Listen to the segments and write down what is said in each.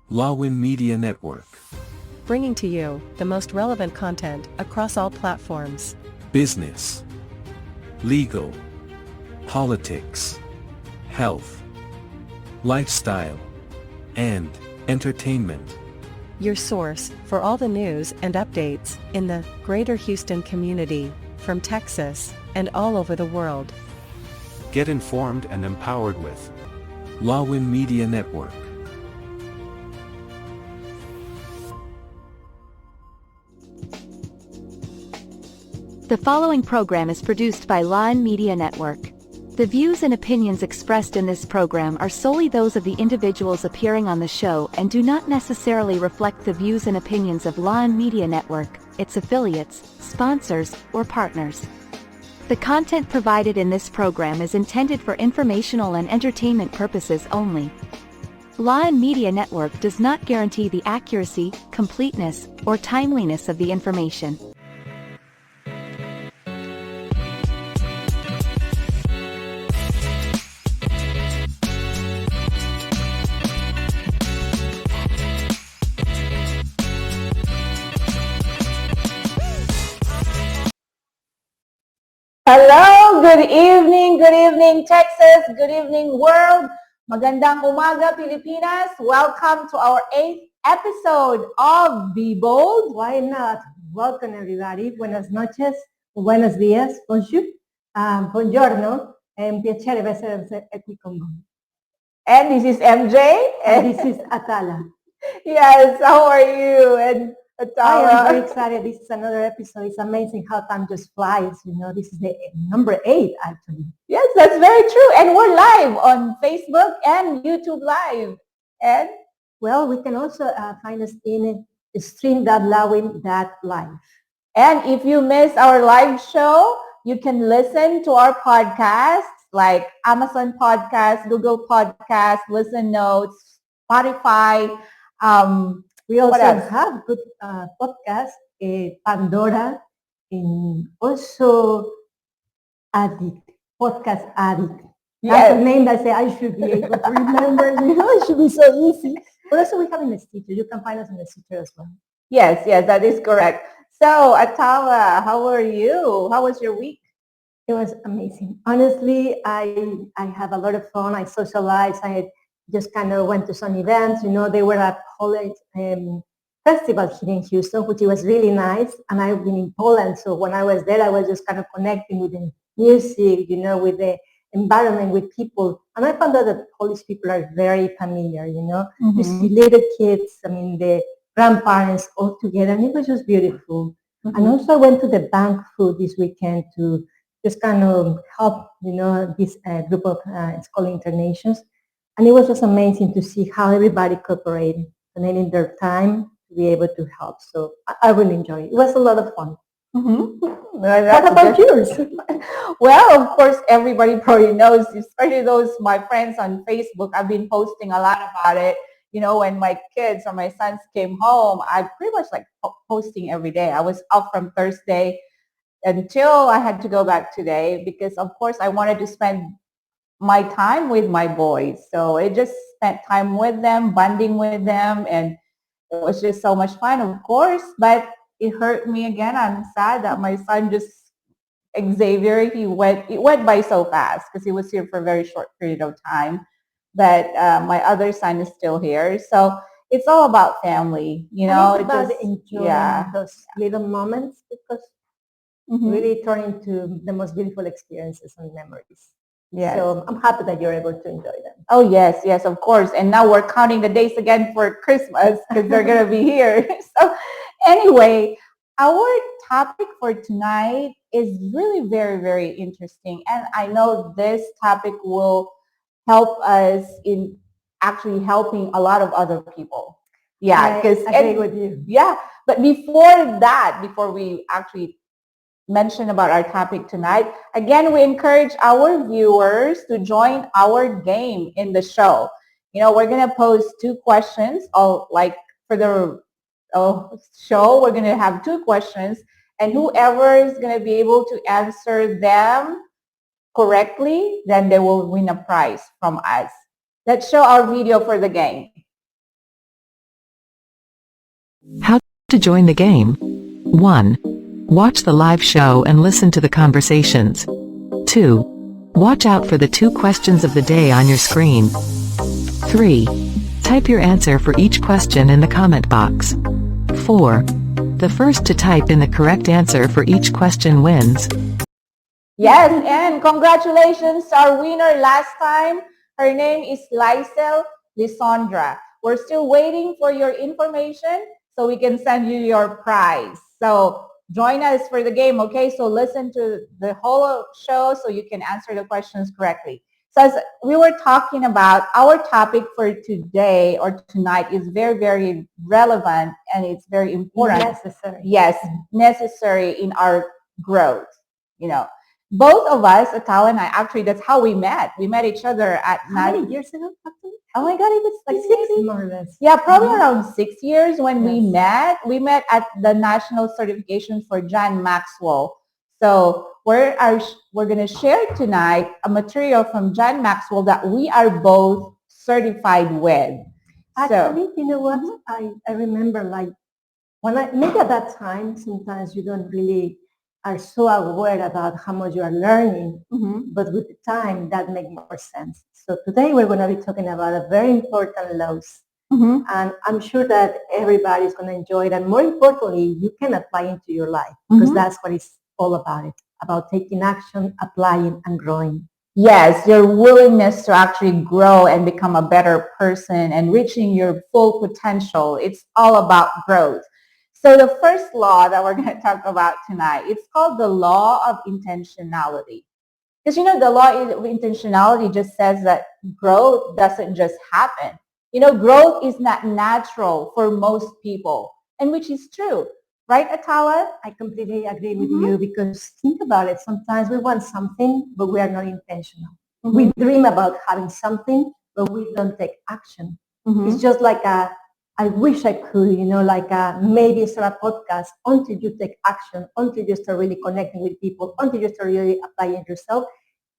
Lawin Media Network. Bringing to you the most relevant content across all platforms. Business, legal, politics, health, lifestyle, and entertainment. Your source for all the news and updates in the greater Houston community, from Texas and all over the world. Get informed and empowered with Lawin Media Network. The following program is produced by Lawin Media Network. The views and opinions expressed in this program are solely those of the individuals appearing on the show and do not necessarily reflect the views and opinions of Lawin Media Network, its affiliates, sponsors, or partners. The content provided in this program is intended for informational and entertainment purposes only. Lawin Media Network does not guarantee the accuracy, completeness, or timeliness of the information. Hello, good evening Texas, good evening world. Magandang umaga Pilipinas. Welcome to our 8th episode of Be Bold. Why not? Welcome everybody. Buenas noches, buenos días, bonjour, buongiorno, è un piacere essere qui con voi. And this is MJ. And this is Atala. Yes, how are you? And Atala. I am very excited. This is another episode. It's amazing how time just flies. You know, this is the number 8 actually. Yes, that's very true. And we're live on Facebook and YouTube Live. And well, we can also find us in stream.lawin.live. And if you miss our live show, you can listen to our podcasts like Amazon Podcast, Google Podcast, Listen Notes, Spotify. We also have good podcasts, Pandora, and also Addict, Podcast Addict. Yes. That's a name that I should be able to remember. You know, it should be so easy. But also we have in the Stitcher. You can find us in the Stitcher as well. Yes, that is correct. So, Atala, how are you? How was your week? It was amazing. Honestly, I have a lot of fun. I socialized. I just kind of went to some events. You know, they were at college festival here in Houston, which was really nice. And I've been in Poland. So when I was there, I was just kind of connecting with the music, you know, with the environment, with people. And I found out that Polish people are very familiar, you know. You see little kids, I mean, the grandparents all together. And it was just beautiful. And also I went to the bank food this weekend to just kind of help, you know, this group of school internations. And it was just amazing to see how everybody cooperated, donating their time to be able to help. So I really enjoyed it. It was a lot of fun. What about yours? Well, of course, everybody probably knows, especially those my friends on Facebook. I've been posting a lot about it. You know, when my kids or my sons came home, I pretty much like posting every day. I was up from Thursday until I had to go back today because, of course, I wanted to spend my time with my boys. So it just spent time with them, bonding with them, and it was just so much fun, of course. But it hurt me again. I'm sad that my son Xavier, it went by so fast because he was here for a very short period of time. But my other son is still here. So it's all about family, you know. It's about enjoying those little moments because really turn into the most beautiful experiences and memories. Yes. So I'm happy that you're able to enjoy them. Oh, yes, of course. And now we're counting the days again for Christmas because they're going to be here. So anyway, our topic for tonight is really very, very interesting. And I know this topic will help us in actually helping a lot of other people. Yeah, because I agree with you. Yeah, but before we actually mention about our topic tonight, again, we encourage our viewers to join our game in the show. You know, we're going to pose 2 questions, like for the show, we're going to have 2 questions, and whoever is going to be able to answer them correctly, then they will win a prize from us. Let's show our video for the game. How to join the game. 1. Watch the live show and listen to the conversations. 2. Watch out for the 2 questions of the day on your screen. 3. Type your answer for each question in the comment box. 4. The first to type in the correct answer for each question wins. Yes, and congratulations to our winner last time. Her name is Lysel Lisandra. We're still waiting for your information so we can send you your prize. So join us for the game, okay? So listen to the whole show so you can answer the questions correctly. So as we were talking about, our topic for today or tonight is very, very relevant and it's very important. Necessary. Yes, necessary in our growth, you know. Both of us, Atala and I, actually, that's how we met. We met each other at... How many years ago? Oh my God, it was Like 6 more or less. Yeah, probably around 6 years when we met. We met at the National Certification for John Maxwell. So we're going to share tonight a material from John Maxwell that we are both certified with. Actually, you know what? I remember like maybe at that time, sometimes you don't really are so aware about how much you are learning, but with the time that makes more sense. So today we're going to be talking about a very important laws. And I'm sure that everybody's going to enjoy it. And more importantly, you can apply into your life because that's what it's all about taking action, applying and growing. Yes, your willingness to actually grow and become a better person and reaching your full potential. It's all about growth. So the first law that we're going to talk about tonight, it's called the law of intentionality. Because, you know, the law of intentionality just says that growth doesn't just happen. You know, growth is not natural for most people, and which is true. Right, Atala? I completely agree with you because think about it. Sometimes we want something, but we are not intentional. We dream about having something, but we don't take action. It's just like I wish I could, you know, like maybe start a podcast until you take action, until you start really connecting with people, until you start really applying yourself,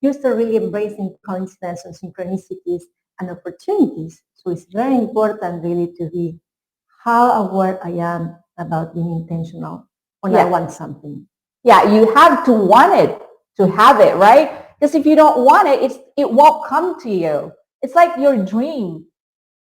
you start really embracing coincidences, synchronicities, and opportunities. So it's very important really to be how aware I am about being intentional when I want something. Yeah, you have to want it to have it, right? Because if you don't want it, it won't come to you. It's like your dream.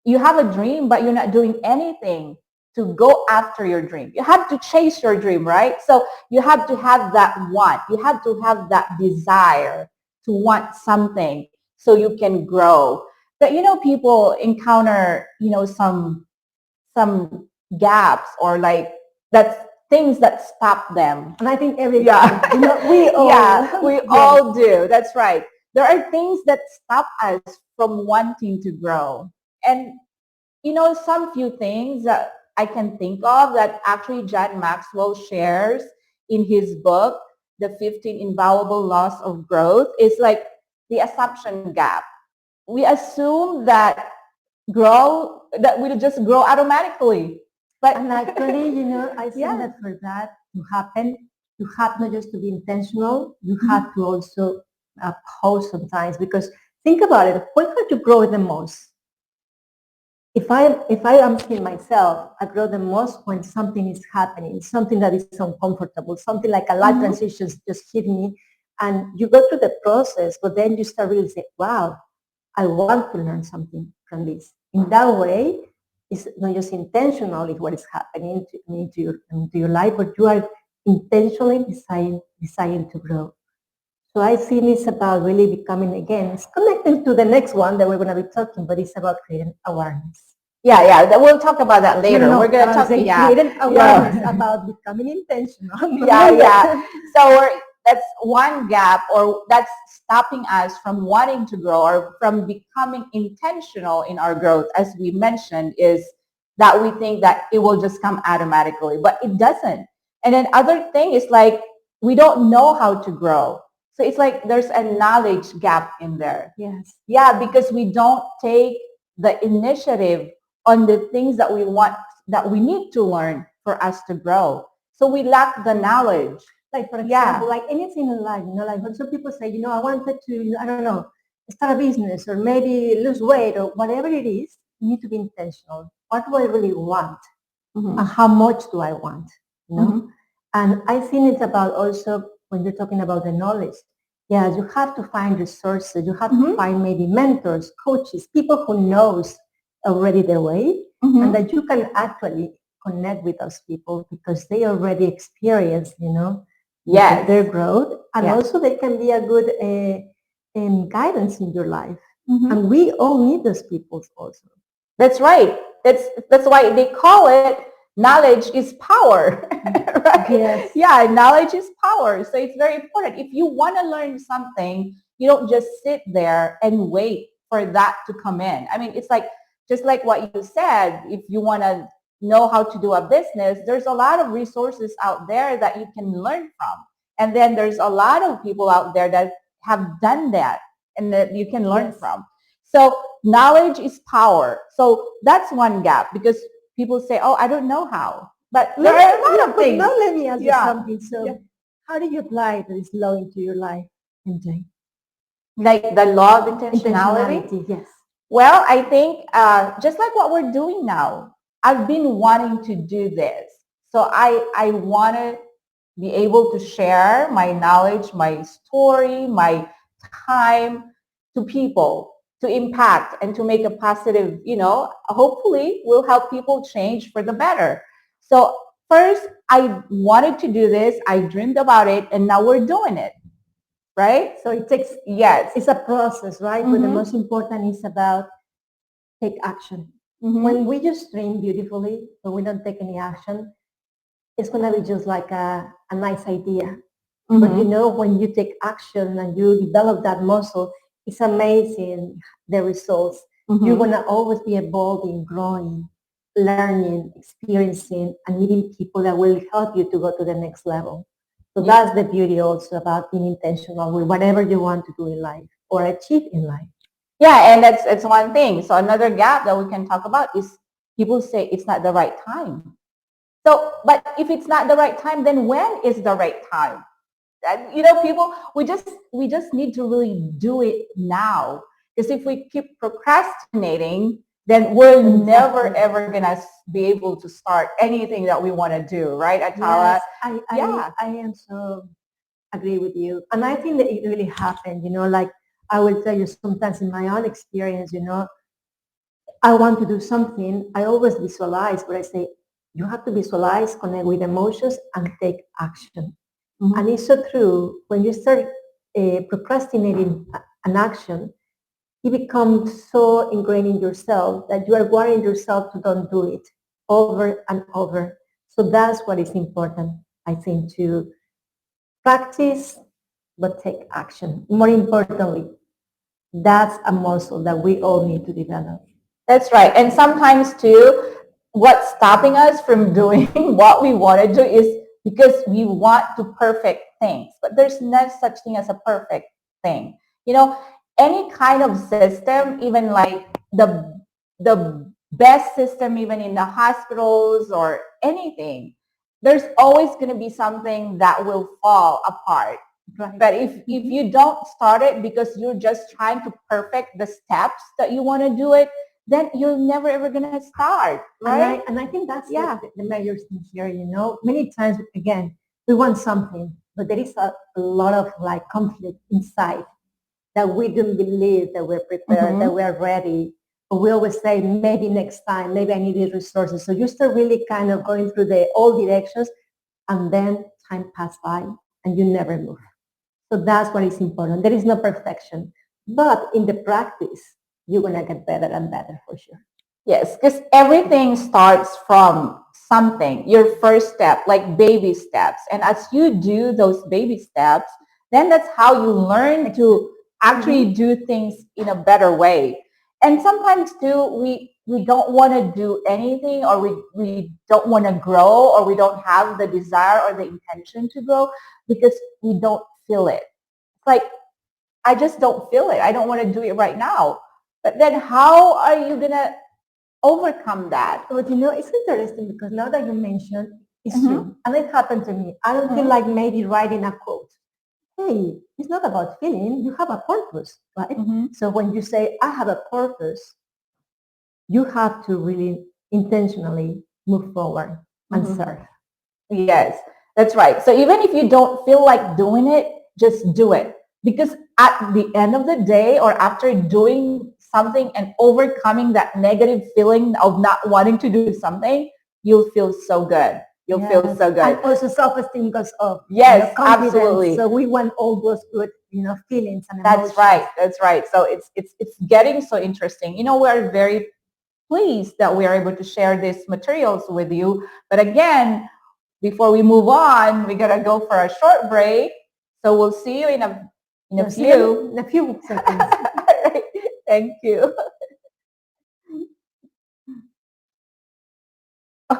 You have a dream, but you're not doing anything to go after your dream. You have to chase your dream, right? So you have to have that want. You have to have that desire to want something so you can grow. But, you know, people encounter, you know, some gaps or like that's things that stop them. And I think everybody, you know, we all, we all do. That's right. There are things that stop us from wanting to grow. And, you know, some few things that I can think of that actually John Maxwell shares in his book, The 15 Invaluable Laws of Growth, is like the assumption gap. We assume that we'll just grow automatically. And actually, you know, I think that for that to happen, you have not just to be intentional, you have to also pause sometimes because think about it, when do you grow the most? If I am seeing myself, I grow the most when something is happening, something that is uncomfortable, something like a life transition just hit me, and you go through the process, but then you start really saying, wow, I want to learn something from this. In that way, it's not just intentional is what is happening into your life, but you are intentionally deciding to grow. So I think it's about really becoming, again, it's connected to the next one that we're going to be talking, but it's about creating awareness. Yeah, we'll talk about that later. We're going to talk creating awareness about becoming intentional. So that's one gap, or that's stopping us from wanting to grow or from becoming intentional in our growth, as we mentioned, is that we think that it will just come automatically, but it doesn't. And then other thing is like we don't know how to grow. So it's like there's a knowledge gap in there. Yes. Yeah, because we don't take the initiative on the things that we want, that we need to learn for us to grow. So we lack the knowledge. Like, for example, like anything in life, you know, like when some people say, you know, I wanted to, I don't know, start a business or maybe lose weight or whatever it is, you need to be intentional. What do I really want? Mhm. and how much do I want, you know? Mhm. And I think it's about also when you're talking about the knowledge, yeah, you have to find resources, you have to Mhm. find maybe mentors, coaches, people who knows already the way, Mhm. and that you can actually connect with those people because they already experience, you know, Yes. their growth, and Yeah. also they can be a good guidance in your life. Mhm. And we all need those people also. That's right. That's why they call it knowledge is power. Right? Yes. Yeah, knowledge is power. So it's very important. If you want to learn something, you don't just sit there and wait for that to come in. I mean, it's like just like what you said, if you want to know how to do a business, there's a lot of resources out there that you can learn from. And then there's a lot of people out there that have done that and that you can learn Yes. from. So knowledge is power. So that's one gap because people say, oh, I don't know how. But there are a lot of But things. now let me ask you Yeah. something. So Yeah. how do you apply this law into your life, MJ? Like the law of intentionality. Intentionality, yes. Well, I think just like what we're doing now, I've been wanting to do this. So I want to be able to share my knowledge, my story, my time to people, to impact and to make a positive, hopefully will help people change for the better. So first, I wanted to do this. I dreamed about it and now we're doing it. Right? So it takes, Yes. it's a process, right? But the Mhm. most important is about take action. Mhm. When we just dream beautifully, but we don't take any action, it's going to be just like a nice idea. But you Mhm. know, when you take action and you develop that muscle, it's amazing the results. You're Mhm. going to always be evolving, growing, learning, experiencing, and meeting people that will help you to go to the next level. So Yeah. that's the beauty also about being intentional with whatever you want to do in life or achieve in life. Yeah, and that's one thing. So another gap that we can talk about is people say it's not the right time. So, but if it's not the right time, then when is the right time? People, we just need to really do it now. Because if we keep procrastinating, then we're never Exactly. ever gonna be able to start anything that we want to do, right, Atala? Yes, Yeah. I am so agree with you. And I think that it really happened, like I will tell you sometimes in my own experience, I want to do something. I always visualize, but I say, you have to visualize, connect with emotions and take action. Mhm. And it's so true. When you start procrastinating an action, it becomes so ingrained in yourself that you are warning yourself to don't do it over and over. So that's what is important, I think, to practice, but take action. More importantly, that's a muscle that we all need to develop. That's right. And sometimes too, what's stopping us from doing what we want to do is because we want to perfect things. But there's no such thing as a perfect thing. Any kind of system, even like the best system, even in the hospitals or anything, there's always going to be something that will fall apart. Right. But if you don't start it because you're just trying to perfect the steps that you want to do it, then you're never ever gonna start, right? And I think that's Yeah. the major thing here, Many times, again, we want something, but there is a lot of like conflict inside that we don't believe that we're prepared, that Mhm. we're ready. But we always say, maybe next time, maybe I need these resources. So you start really kind of going through the all directions and then time pass by and you never move. So that's what is important. There is no perfection. But in the practice, you're going to get better and better for sure. Yes, because everything starts from something, your first step, like baby steps. And as you do those baby steps, then that's how you learn to actually do things in a better way. And sometimes too, we don't want to do anything or we don't want to grow or we don't have the desire or the intention to grow because we don't feel it. It's like, I just don't feel it. I don't want to do it right now. But then how are you going to overcome that? But it's interesting because now that you mentioned, it's Mhm. true. And it happened to me. I don't feel Mhm. like maybe writing a quote. Hey, it's not about feeling. You have a purpose, right? Mhm. So when you say, I have a purpose, you have to really intentionally move forward and Mhm. serve. Yes, that's right. So even if you don't feel like doing it, just do it. Because at the end of the day or after doing something and overcoming that negative feeling of not wanting to do something, you'll feel so good. You'll feel Yes. so good. And also self-esteem because of Yes, confidence. absolutely. So we want all those good, feelings and emotions. That's right. That's right. So it's getting so interesting. We're very pleased that we are able to share these materials with you. But again, before we move on, we gotta go for a short break. So we'll see you in a See you few. in a few seconds. All right. Thank you.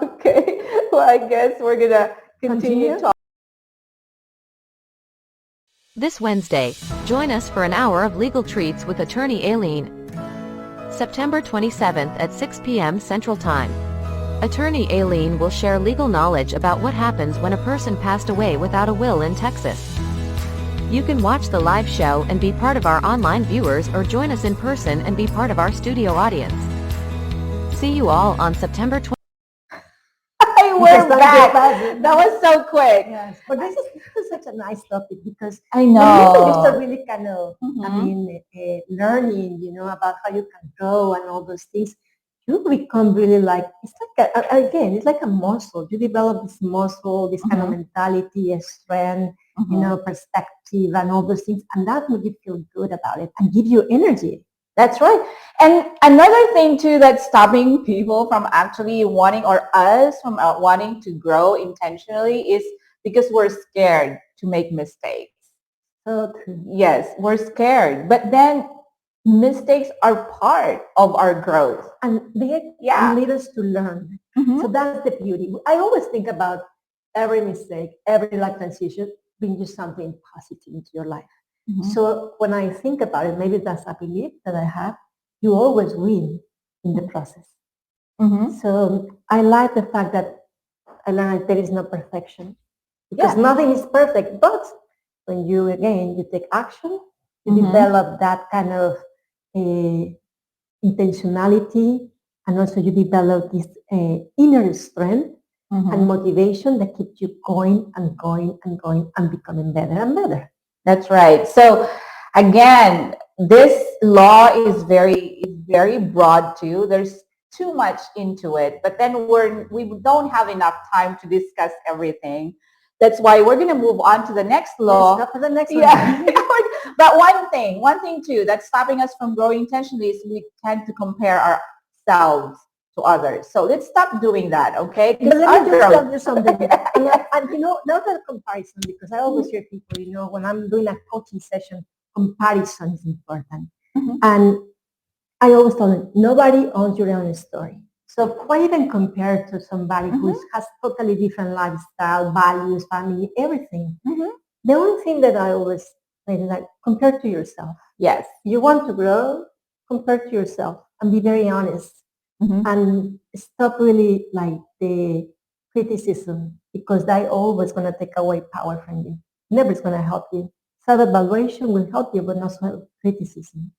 Okay. Well, I guess we're gonna continue talking. This Wednesday, join us for an hour of legal treats with attorney Aileen. September 27th at 6 p.m. Central Time. Attorney Aileen will share legal knowledge about what happens when a person passed away without a will in Texas. You can watch the live show and be part of our online viewers, or join us in person and be part of our studio audience. See you all on September 20th. We're back. That was so quick. Yes, but this is such a nice topic because I when you know. start really kind of, Mhm. learning, about how you can grow and all those things, you become really like, it's like, again, it's like a muscle. You develop this muscle, this kind of mentality, a strength, perspective and all those things. And that will you feel good about it and give you energy. That's right. And another thing too that's stopping people from actually wanting, or us from wanting to grow intentionally, is because we're scared to make mistakes. So true. Yes, we're scared. But then mistakes are part of our growth. And they lead us to learn. Mhm. So that's the beauty. I always think about every mistake, every life transition brings you something positive into your life. Mhm. So when I think about it, maybe that's a belief that I have, you always win in the process. Mhm. So I like the fact that I learned that there is no perfection because Yeah. nothing is perfect. But when you take action, you Mhm. develop that kind of intentionality, and also you develop this inner strength and motivation that keeps you going and going and going and becoming better and better. That's right. So again, this law is very broad too. There's too much into it, but then we don't have enough time to discuss everything. That's why we're going to move on to the next law. For the next Yeah. one. But one thing too that's stopping us from growing intentionally is we tend to compare ourselves to others. So let's stop doing that, okay? But let me just tell you something. Yeah. And not that comparison, because I always hear people, when I'm doing a coaching session, comparison is important. And I always tell them, nobody owns your own story. So why even compare to somebody who has totally different lifestyle, values, family, everything? The only thing that I always say is like, compare to yourself. Yes. You want to grow, compare to yourself and be very honest. And stop really like the criticism, because that always going to take away power from you. Never is going to help you. Self-evaluation will help you, but not self-criticism.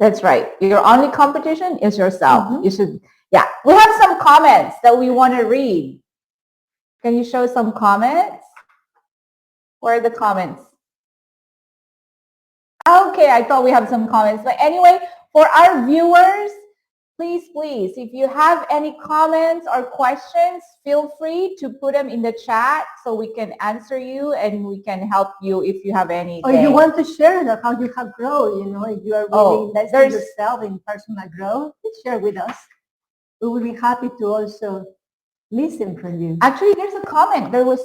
That's right. Your only competition is yourself. You should, yeah. We have some comments that we want to read. Can you show some comments? Where are the comments? Okay, I thought we have some comments. But anyway, for our viewers, please, if you have any comments or questions, feel free to put them in the chat so we can answer you and we can help you if you have anything. Or you want to share how you have grown, if you are really investing yourself in personal growth, please share with us. We will be happy to also listen from you. Actually, there's a comment. There was,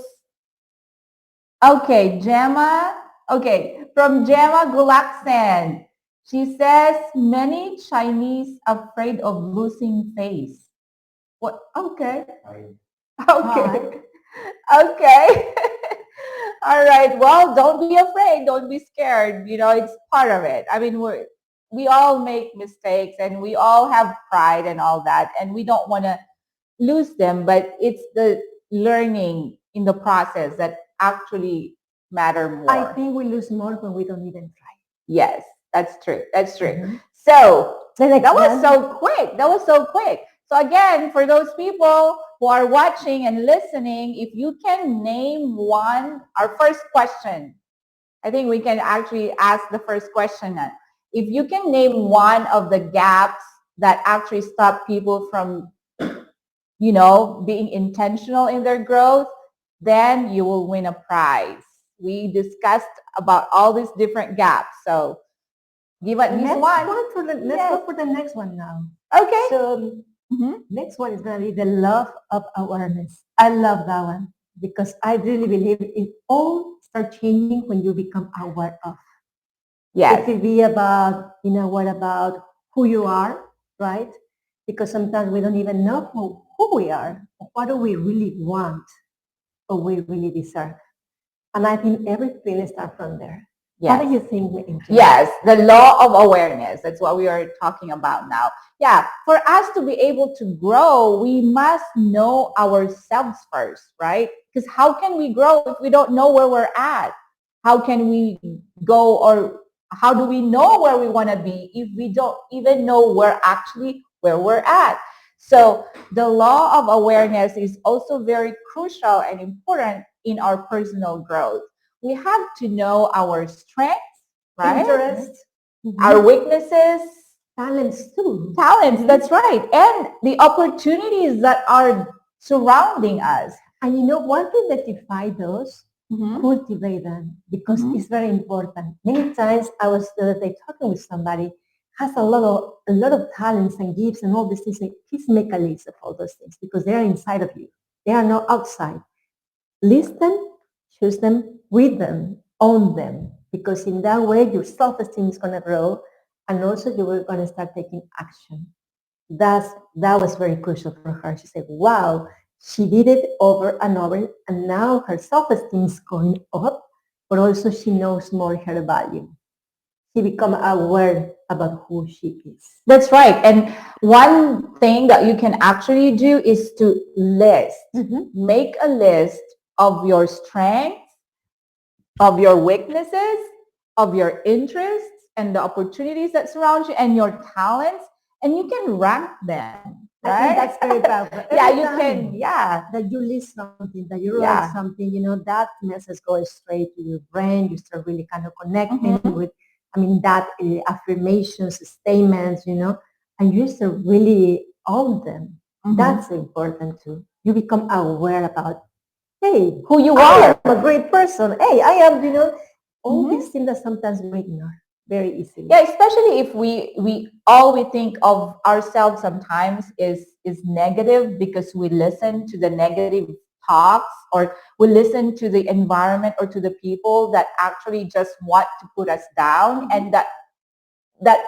okay, Gemma. Okay, from Gemma Gulaksan. She says, many Chinese afraid of losing face. What? Okay. Okay. Okay. All right. Well, don't be afraid. Don't be scared. It's part of it. I mean, we all make mistakes and we all have pride and all that. And we don't want to lose them, but it's the learning in the process that actually matter more. I think we lose more when we don't even try. Yes, that's true. That's true. So that was so quick. So again, for those people, who are watching and listening, if you can name one, our first question, I think we can actually ask the first question. If you can name one of the gaps that actually stop people from, being intentional in their growth, then you will win a prize. We discussed about all these different gaps. So give at least one. Let's go for the next one now. Okay. So next one is going to be the love of awareness. I love that one because I really believe it all starts changing when you become aware of. Yes. It could be about, what about who you are, right? Because sometimes we don't even know who we are. What do we really want or we really deserve? And I think everything starts from there. Yes. What do you think, MJ? Yes, the law of awareness. That's what we are talking about now. Yeah, for us to be able to grow, we must know ourselves first, right? Because how can we grow if we don't know where we're at? How can we go, or how do we know where we want to be if we don't even know where we're at? So the law of awareness is also very crucial and important in our personal growth. We have to know our strengths, right? Interests, our weaknesses, talents too. Talents, that's right. And the opportunities that are surrounding us. And once you identify those, cultivate them because it's very important. Many times I was the other day talking with somebody has a lot of talents and gifts and all these things. Please make a list of all those things because they are inside of you. They are not outside. List them, choose them, read them, own them, because in that way your self-esteem is going to grow, and also you were going to start taking action. That was very crucial for her. She said, wow, she did it over and over, and now her self-esteem is going up, but also she knows more her value. She become aware about who she is. That's right. And one thing that you can actually do is to list. Make a list of your strengths, of your weaknesses, of your interests, and the opportunities that surround you, and your talents, and you can rank them. Right? I think that's very powerful. Yeah, you can. Yeah, that you list something, that you write something, that message goes straight to your brain. You start really kind of connecting with, that affirmations, statements, and you start really own them. That's important too. You become aware about, hey, who you are. I'm a great person. Hey, I am, all these things that sometimes we ignore very easily. Yeah, especially if we all we think of ourselves sometimes is negative, because we listen to the negative talks, or we listen to the environment or to the people that actually just want to put us down, and that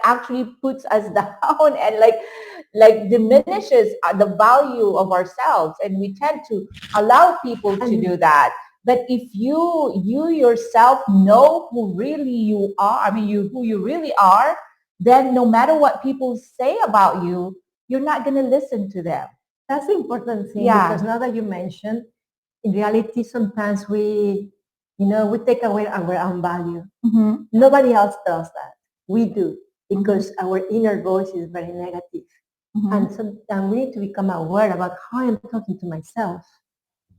actually puts us down and like diminishes the value of ourselves, and we tend to allow people to do that. But if you yourself know who really you are, who you really are, then no matter what people say about you, you're not going to listen to them. That's the important thing, because now that you mentioned, in reality, sometimes we take away our own value. Nobody else does that. We do, because our inner voice is very negative. And sometimes we need to become aware about how I'm talking to myself.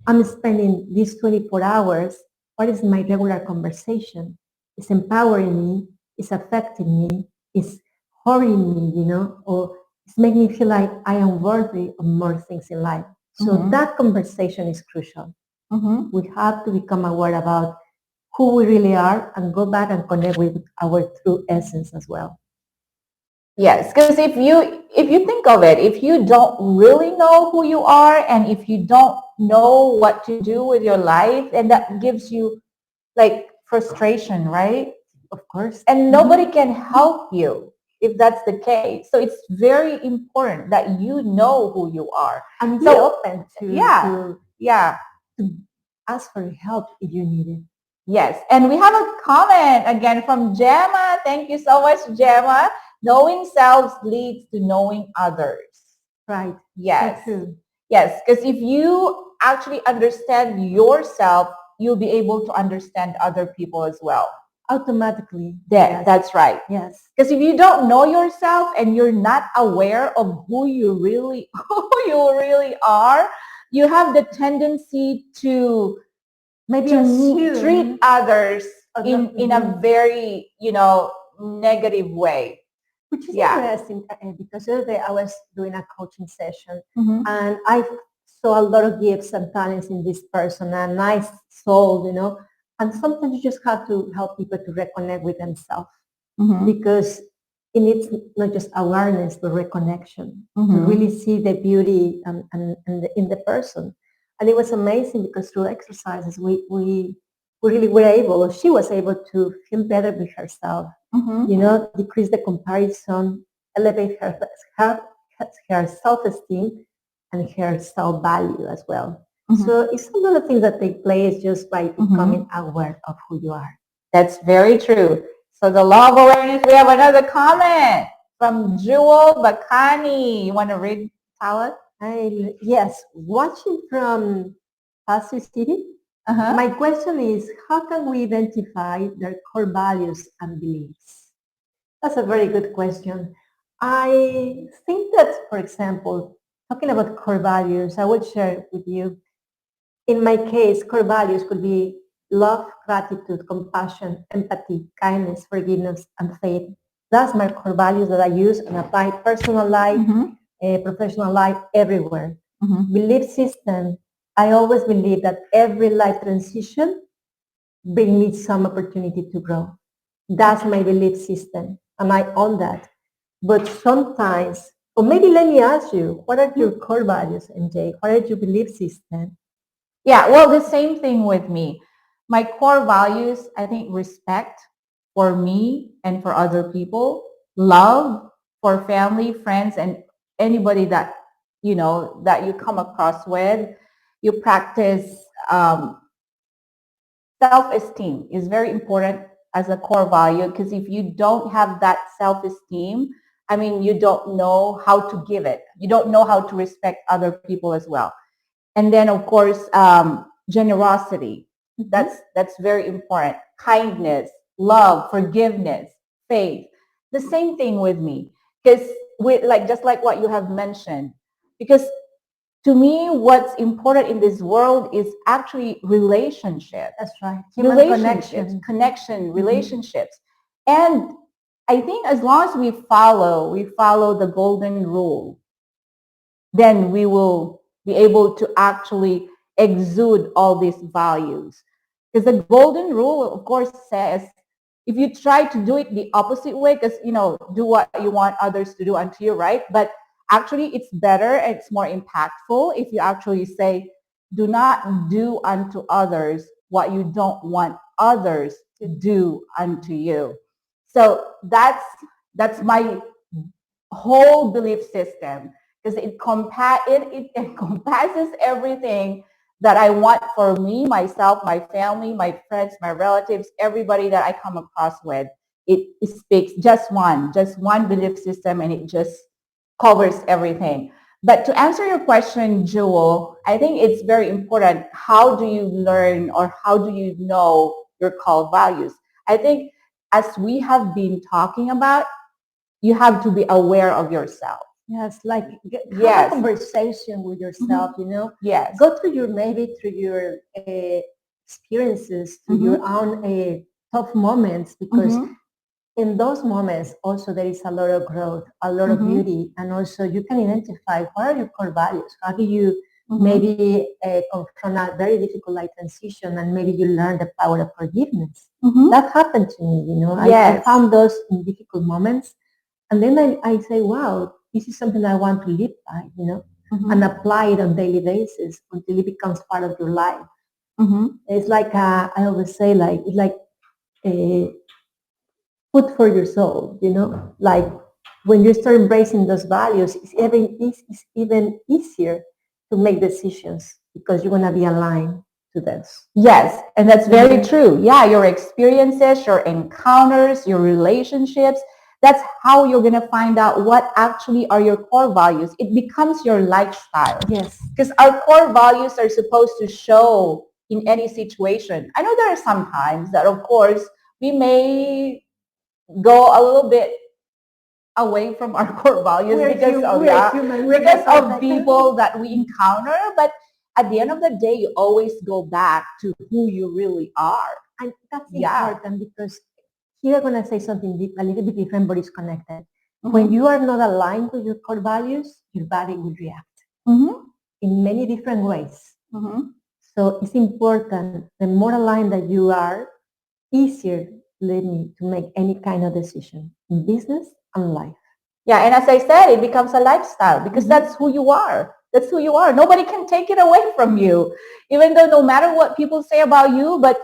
I'm spending these 24 hours. What is my regular conversation? It's empowering me. It's affecting me. It's hurting me, or it's making me feel like I am worthy of more things in life. So that conversation is crucial. We have to become aware about who we really are and go back and connect with our true essence as well. Yes, because if you think of it, if you don't really know who you are, and if you don't know what to do with your life, and that gives you like frustration, right? Of course. And nobody can help you if that's the case. So it's very important that you know who you are. And be open to ask for help if you need it. Yes. And we have a comment again from Gemma. Thank you so much, Gemma. Knowing selves leads to knowing others. Right. Yes. That's true. Yes. Because if you actually understand yourself, you'll be able to understand other people as well. Automatically. Yes. That's right. Yes. Because if you don't know yourself and you're not aware of who you really are, you have the tendency to maybe treat others in a very, negative way. Which is interesting because the other day I was doing a coaching session and I saw a lot of gifts and talents in this person, a nice soul, and sometimes you just have to help people to reconnect with themselves because it needs not just awareness but reconnection to really see the beauty in the person. And it was amazing because through exercises we really were able, or she was able to feel better with herself, decrease the comparison, elevate her self-esteem and her self-value as well. So it's a lot of things that take place just by becoming aware of who you are. That's very true. So the law of awareness, we have another comment from Jewel Bakani. You want to read, Tala? Yes, watching from Pastor City. My question is, how can we identify their core values and beliefs? That's a very good question. I think that, for example, talking about core values, I would share with you. In my case, core values could be love, gratitude, compassion, empathy, kindness, forgiveness, and faith. That's my core values that I use and apply personal life, professional life, everywhere. Belief system, I always believe that every life transition brings me some opportunity to grow. That's my belief system, and I own that. But sometimes, or maybe let me ask you, what are your core values, MJ? What are your belief system? Yeah, well, the same thing with me. My core values, I think respect for me and for other people, love for family, friends, and anybody that, that you come across with. You practice self-esteem is very important as a core value, because if you don't have that self-esteem, I mean, you don't know how to give it. You don't know how to respect other people as well. And then, of course, generosity. That's very important. Kindness, love, forgiveness, faith. The same thing with me, because just like what you have mentioned, because to me, what's important in this world is actually relationship. That's right. Human connection, relationships. And I think as long as we follow the golden rule, then we will be able to actually exude all these values. Because the golden rule, of course, says if you try to do it the opposite way, because, do what you want others to do unto you, right? But actually, it's better and it's more impactful if you actually say, do not do unto others what you don't want others to do unto you. So that's my whole belief system, because it encompasses everything that I want for me, myself, my family, my friends, my relatives, everybody that I come across with. It speaks just one belief system, and it just covers everything. But to answer your question, Jewel, I think it's very important. How do you learn, or how do you know your core values? I think as we have been talking about, you have to be aware of yourself. Yes, like have a conversation with yourself, Yes. Go through your experiences, through your own tough moments, because in those moments also there is a lot of growth, a lot of beauty, and also you can identify what are your core values. How do you maybe confront a very difficult life transition, and maybe you learn the power of forgiveness. That happened to me, I found those in difficult moments. And then I say, wow, this is something I want to live by, and apply it on a daily basis until it becomes part of your life. It's like, I always say, it's like food for your soul, like when you start embracing those values, it's even easier to make decisions because you're going to be aligned to this. Yes, and that's very true. Yeah, your experiences, your encounters, your relationships, that's how you're going to find out what actually are your core values. It becomes your lifestyle. Yes. Because our core values are supposed to show in any situation. I know there are some times that, of course, we may go a little bit away from our core values because of people that we encounter. But at the end of the day, you always go back to who you really are. And that's Yeah. important because here I'm going to say something a little bit different, but it's connected. Mhm. When you are not aligned with your core values, your body will react in many different ways. So it's important, the more aligned that you are, easier to make any kind of decision in business and life. Yeah, and as I said, it becomes a lifestyle because that's who you are. That's who you are. Nobody can take it away from you, even though no matter what people say about you, but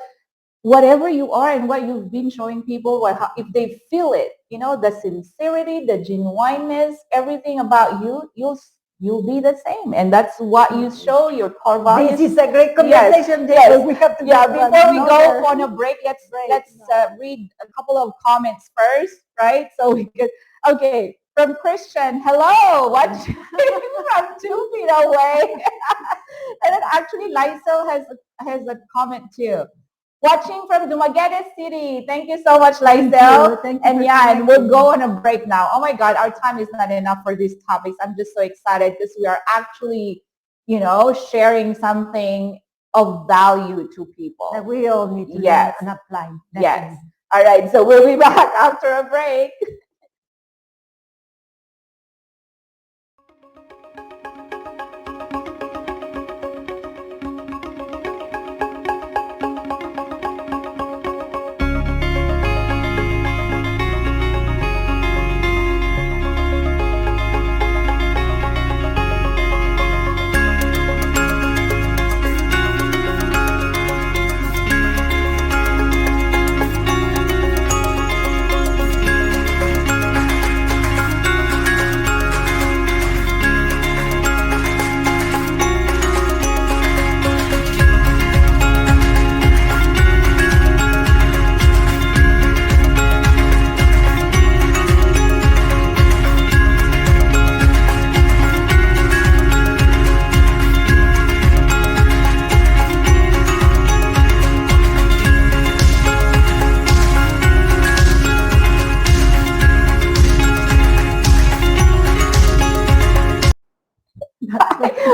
whatever you are and what you've been showing people, if they feel it, the sincerity, the genuineness, everything about you, you'll be the same. And that's what you show, your core values. This is a great conversation. Yes. We have to Before we go on a break, let's read a couple of comments first, right? So we could, okay, from Christian, hello, watching from 2 feet away. And then actually Lysel has a comment too. Watching from Dumaguete City. Thank you so much, Lysel. Thank you. And we'll go on a break now. Oh my God, our time is not enough for these topics. I'm just so excited because we are actually, sharing something of value to people. That we all need to learn and apply. Definitely. Yes. All right, so we'll be back after a break.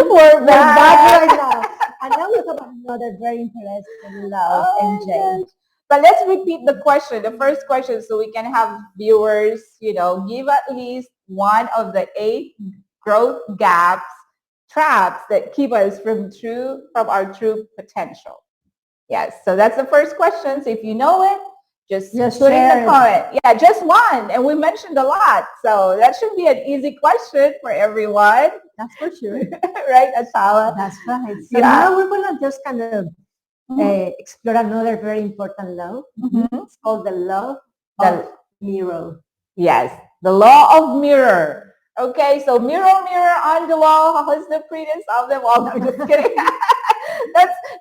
We're back right now. And now we have another very interesting love, MJ. But let's repeat the question, the first question, so we can have viewers, give at least one of the 8 growth traps that keep us from our true potential. Yes, so that's the first question. So if you know it, just put in the comment. Yeah, just one. And we mentioned a lot. So that should be an easy question for everyone. That's for sure. Right, Atala? That's right. So now we're going to just kind of explore another very important law. It's called the law of mirror. Yes, the law of mirror. Okay, so mirror on the wall, who's the prettiest of them all? No, I'm just kidding.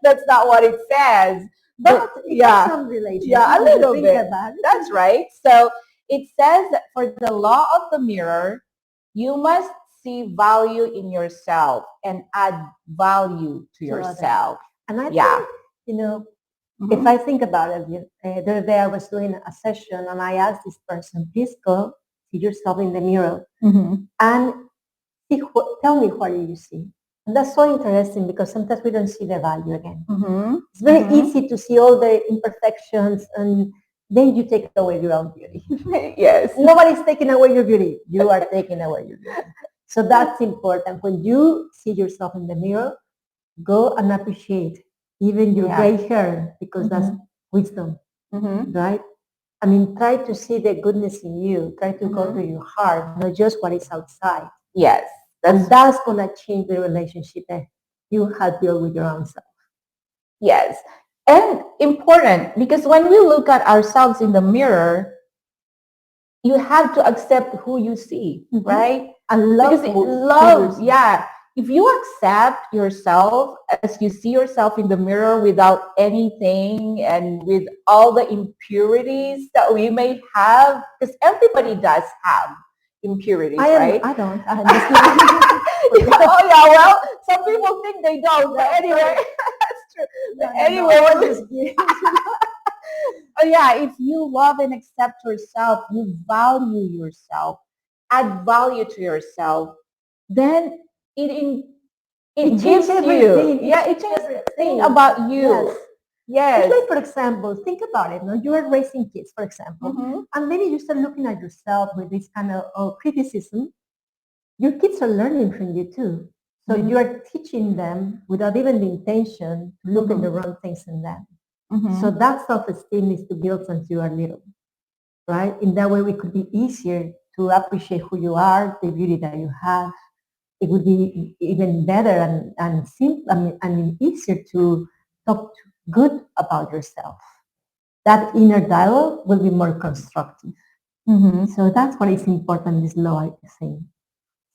That's not what it says. But it has some relation. Yeah, a little bit. That's right. So it says that for the law of the mirror, you must see value in yourself and add value to yourself. And I think, if I think about it, the other day I was doing a session and I asked this person, please go see yourself in the mirror and tell me what you see. And that's so interesting because sometimes we don't see the value again. It's very easy to see all the imperfections and then you take away your own beauty. Yes. Nobody's taking away your beauty. You are taking away your beauty. So that's important. When you see yourself in the mirror, go and appreciate even your gray hair because that's wisdom, right? I mean, try to see the goodness in you. Try to go to your heart, not just what is outside. Yes. And that's going to change the relationship that you have built with your own self. Yes. And important because when we look at ourselves in the mirror, you have to accept who you see, right? And love. Yeah. If you accept yourself as you see yourself in the mirror without anything and with all the impurities that we may have, because everybody does have impurities, right? I don't. Oh yeah, well, some people think they don't, but anyway, that's true. Anyway, if you love and accept yourself, you value yourself, add value to yourself, then it changes gives you, everything. yeah, it changes everything about you. Yes. Yes. It's like, for example, think about it. No? You are raising kids, for example, and maybe you start looking at yourself with this kind of criticism. Your kids are learning from you too. So you are teaching them without even the intention to look at the wrong things in them. So that self-esteem is to build since you are little, right? In that way, it could be easier to appreciate who you are, the beauty that you have. It would be even better and simple, and easier to talk good about yourself. That inner dialogue will be more constructive. So that's what is important, this law, I think.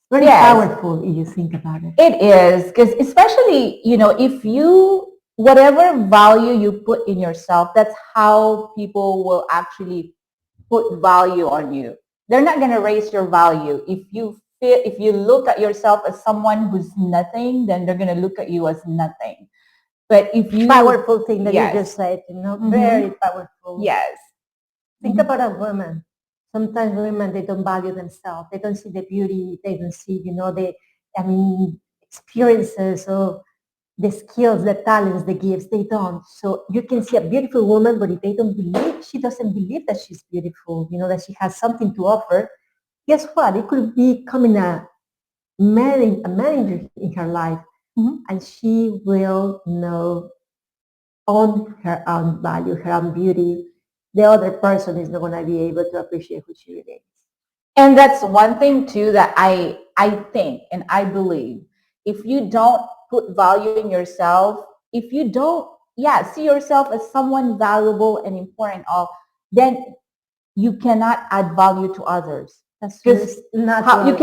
Very powerful if you think about it. It is, because especially, if you, whatever value you put in yourself, that's how people will actually put value on you. They're not going to raise your value. If you look at yourself as someone who's nothing, then they're going to look at you as nothing. But if you... Powerful thing that you just said, very powerful. Yes. Think about a woman. Sometimes women, they don't value themselves. They don't see the beauty. They don't see, experiences or the skills, the talents, the gifts. They don't. So you can see a beautiful woman, but if they don't believe, she doesn't believe that she's beautiful, that she has something to offer, guess what? It could be becoming a manager in her life, and she will own her own value, her own beauty. The other person is not going to be able to appreciate who she really is. And that's one thing too that I think and I believe. If you don't put value in yourself, if you don't, see yourself as someone valuable and important, then you cannot add value to others. That's just not you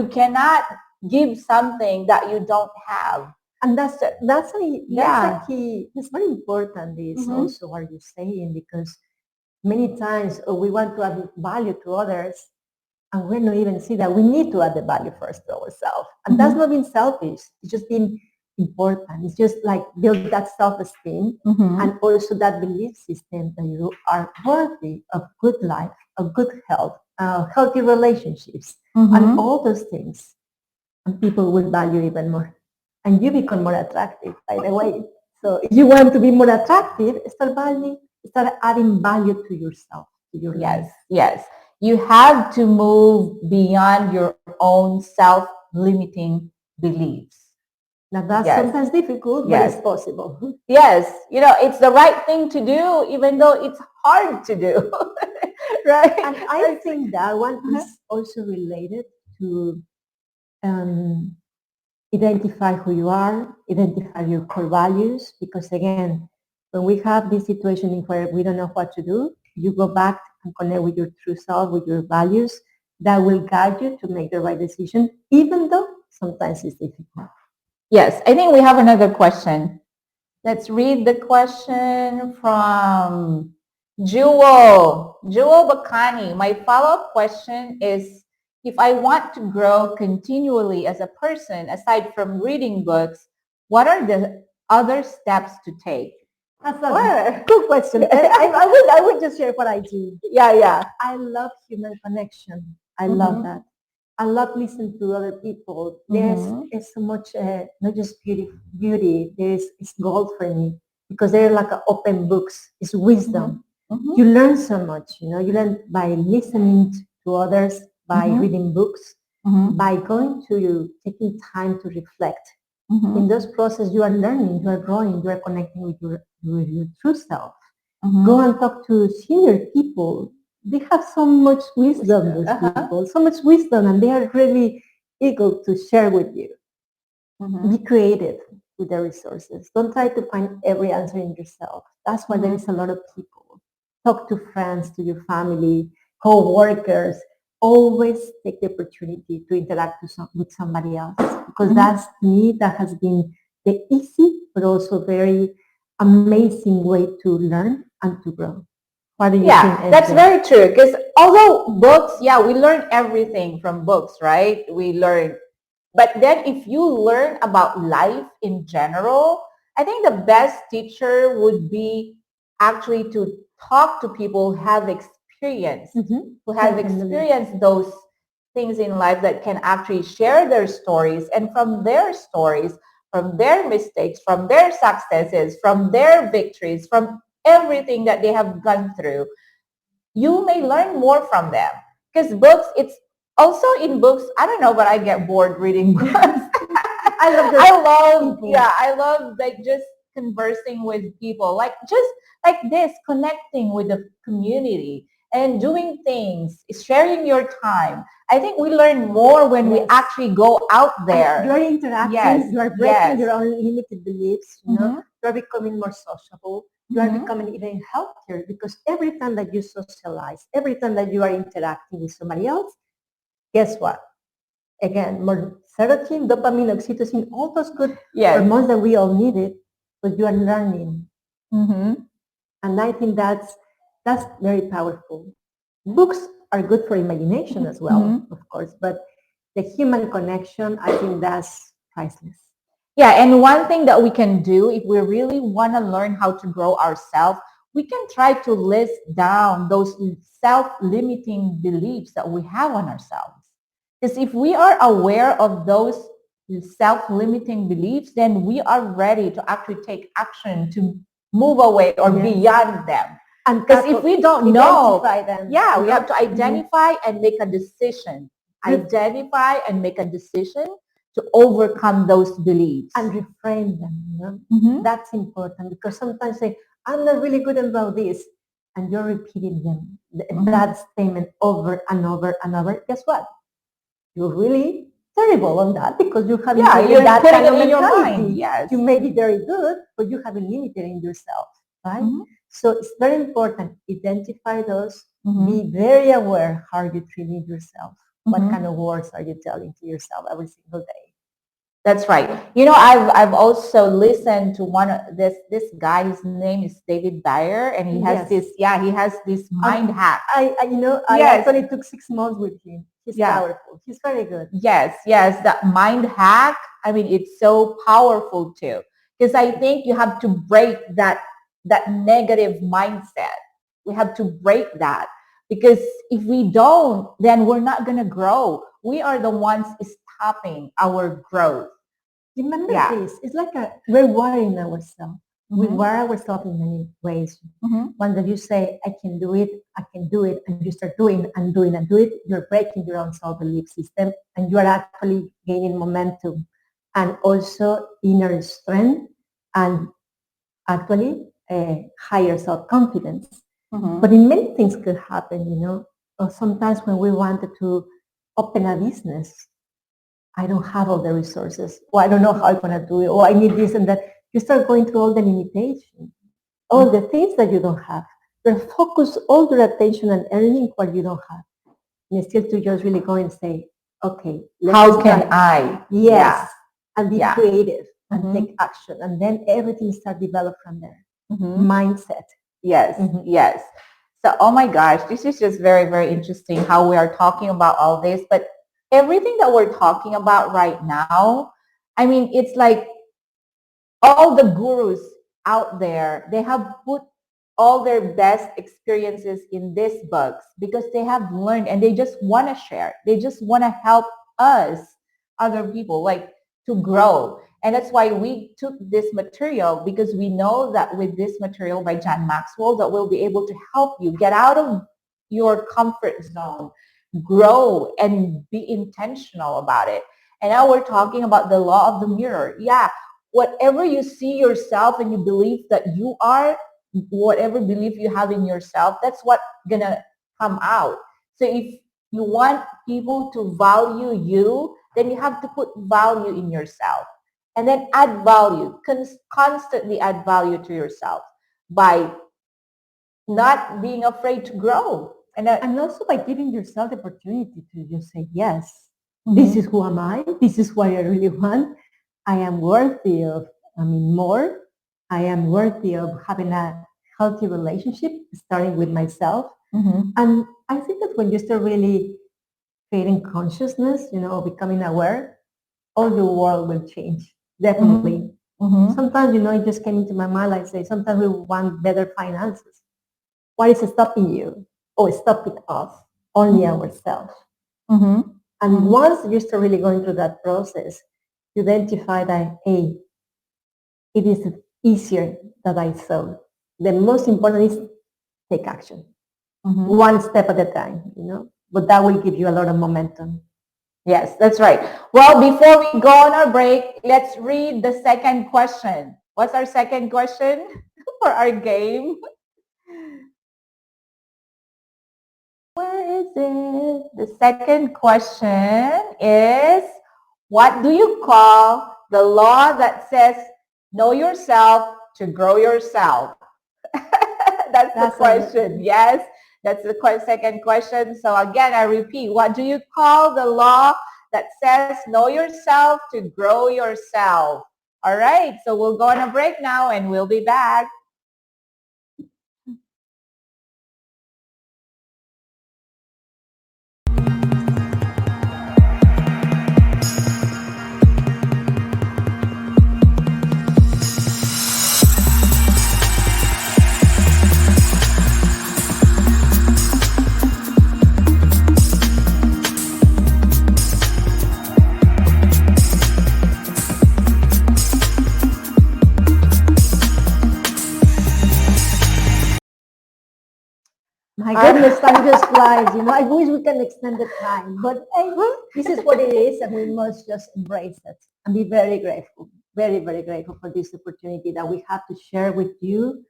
cannot give something that you don't have. And that's a key. It's very important. This also what you're saying, because many times we want to add value to others, and we're not even see that we need to add the value first to ourselves. And that's not being selfish. It's just being important. It's just like build that self-esteem and also that belief system that you are worthy of good life, of good health, healthy relationships, and all those things. And people will value even more. And you become more attractive, by the way. So if you want to be more attractive, start adding value to yourself, to your life. Yes. You have to move beyond your own self-limiting beliefs. Now that's sometimes difficult, but it's possible. Yes, it's the right thing to do, even though it's hard to do, right? And I think that one is also related to identify who you are, identify your core values, because again, when we have this situation where we don't know what to do, you go back and connect with your true self, with your values, that will guide you to make the right decision, even though sometimes it's difficult. Yes, I think we have another question. Let's read the question from Jewel Bakani. My follow-up question is, if I want to grow continually as a person, aside from reading books, what are the other steps to take? That's a good question. I would just share what I do. Yeah. I love human connection. I love that. I love listening to other people. There's so much, not just beauty. It's gold for me, because they're like open books. It's wisdom. You learn so much. You learn by listening to others, by reading books, by taking time to reflect. In this process, you are learning, you are growing, you are connecting with your true self. Go and talk to senior people. They have so much wisdom, those people, so much wisdom, and they are really eager to share with you. Be creative with the resources. Don't try to find every answer in yourself. That's why there is a lot of people. Talk to friends, to your family, co-workers. Always take the opportunity to interact with somebody else, because that's me, that has been the easy but also very amazing way to learn and to grow. What do you think? That's very true, because although books, we learn everything from books, right? But then if you learn about life in general, I think the best teacher would be actually to talk to people who have experience, who have experienced those things in life that can actually share their stories, and from their stories, from their mistakes, from their successes, from their victories, from everything that they have gone through, you may learn more from them. Because books, it's also in books, I don't know, but I get bored reading books. I love like just conversing with people, like just like this, connecting with the community and doing things, sharing your time. I think we learn more when we actually go out there. You're interacting, you are breaking your own limited beliefs, you know, you're becoming more sociable, you are becoming even healthier, because every time that you socialize, every time that you are interacting with somebody else, guess what? Again, more serotonin, dopamine, oxytocin, all those good hormones that we all needed, but you are learning. And I think that's very powerful. Books are good for imagination as well, of course, but the human connection, I think that's priceless. Yeah, and one thing that we can do if we really want to learn how to grow ourselves, we can try to list down those self-limiting beliefs that we have on ourselves. Because if we are aware of those self-limiting beliefs, then we are ready to actually take action to move away or beyond them. And because if we don't know, we have to identify and make a decision. Identify and make a decision to overcome those beliefs. And reframe them. You know? That's important, because sometimes say, I'm not really good about this. And you're repeating them, that statement over and over and over. Guess what? You're really terrible on that, because you haven't you're that putting it in your mind. Yes. You may be very good, but you haven't limited in yourself, right? So it's very important. Identify those. Be very aware how you're treating yourself. What kind of words are you telling to yourself every single day? That's right. You know, I've also listened to one of this guy. His name is David Dyer, and he has this mind hack. I actually took 6 months with him. He's powerful. He's very good. Yes, that mind hack. I mean, it's so powerful too, because I think you have to break that negative mindset. We have to break that, because if we don't, then we're not going to grow. We are the ones stopping our growth. Remember this, it's like we're wiring ourselves. We wire ourselves in many ways. One that you say, I can do it, and you start doing and doing and doing it, you're breaking your own self-belief system, and you are actually gaining momentum and also inner strength and actually higher self-confidence. But in many things could happen, you know. Or sometimes when we wanted to open a business, I don't have all the resources, or I don't know how I'm going to do it, or I need this and that. You start going through all the limitations, all the things that you don't have. You focus all your attention and earning what you don't have. And still to just really go and say, okay, how can I? Yes. And be creative and take action. And then everything starts develop from there. Mindset. Yes. So, oh my gosh, this is just very, very interesting how we are talking about all this. But everything that we're talking about right now, I mean, it's like all the gurus out there, they have put all their best experiences in these books because they have learned and they just want to share. They just want to help us, other people, like to grow. And that's why we took this material, because we know that with this material by John Maxwell, that we'll be able to help you get out of your comfort zone, grow, and be intentional about it. And now we're talking about the law of the mirror. Yeah, whatever you see yourself and you believe that you are, whatever belief you have in yourself, that's what's gonna come out. So if you want people to value you, then you have to put value in yourself. And then add value, constantly add value to yourself by not being afraid to grow. And also by giving yourself the opportunity to just say, yes, this is who am I, this is what I really want. I am worthy of, more. I am worthy of having a healthy relationship, starting with myself. And I think that when you start really creating consciousness, becoming aware, all your world will change. Definitely. Sometimes, it just came into my mind, like say, sometimes we want better finances. What is stopping you or stopping us? Only ourselves. And once you start really going through that process, you identify that, hey, it is easier than I thought. The most important is take action. One step at a time, but that will give you a lot of momentum. Yes, that's right. Well, before we go on our break, let's read the second question. What's our second question for our game? Where is it? The second question is, what do you call the law that says know yourself to grow yourself? That's the question. Yes, that's the second question. So again, I repeat, what do you call the law that says know yourself to grow yourself? All right, so we'll go on a break now and we'll be back. My goodness, time just flies. I wish we can extend the time, but hey, this is what it is, and we must just embrace it and be very grateful, very, very grateful for this opportunity that we have to share with you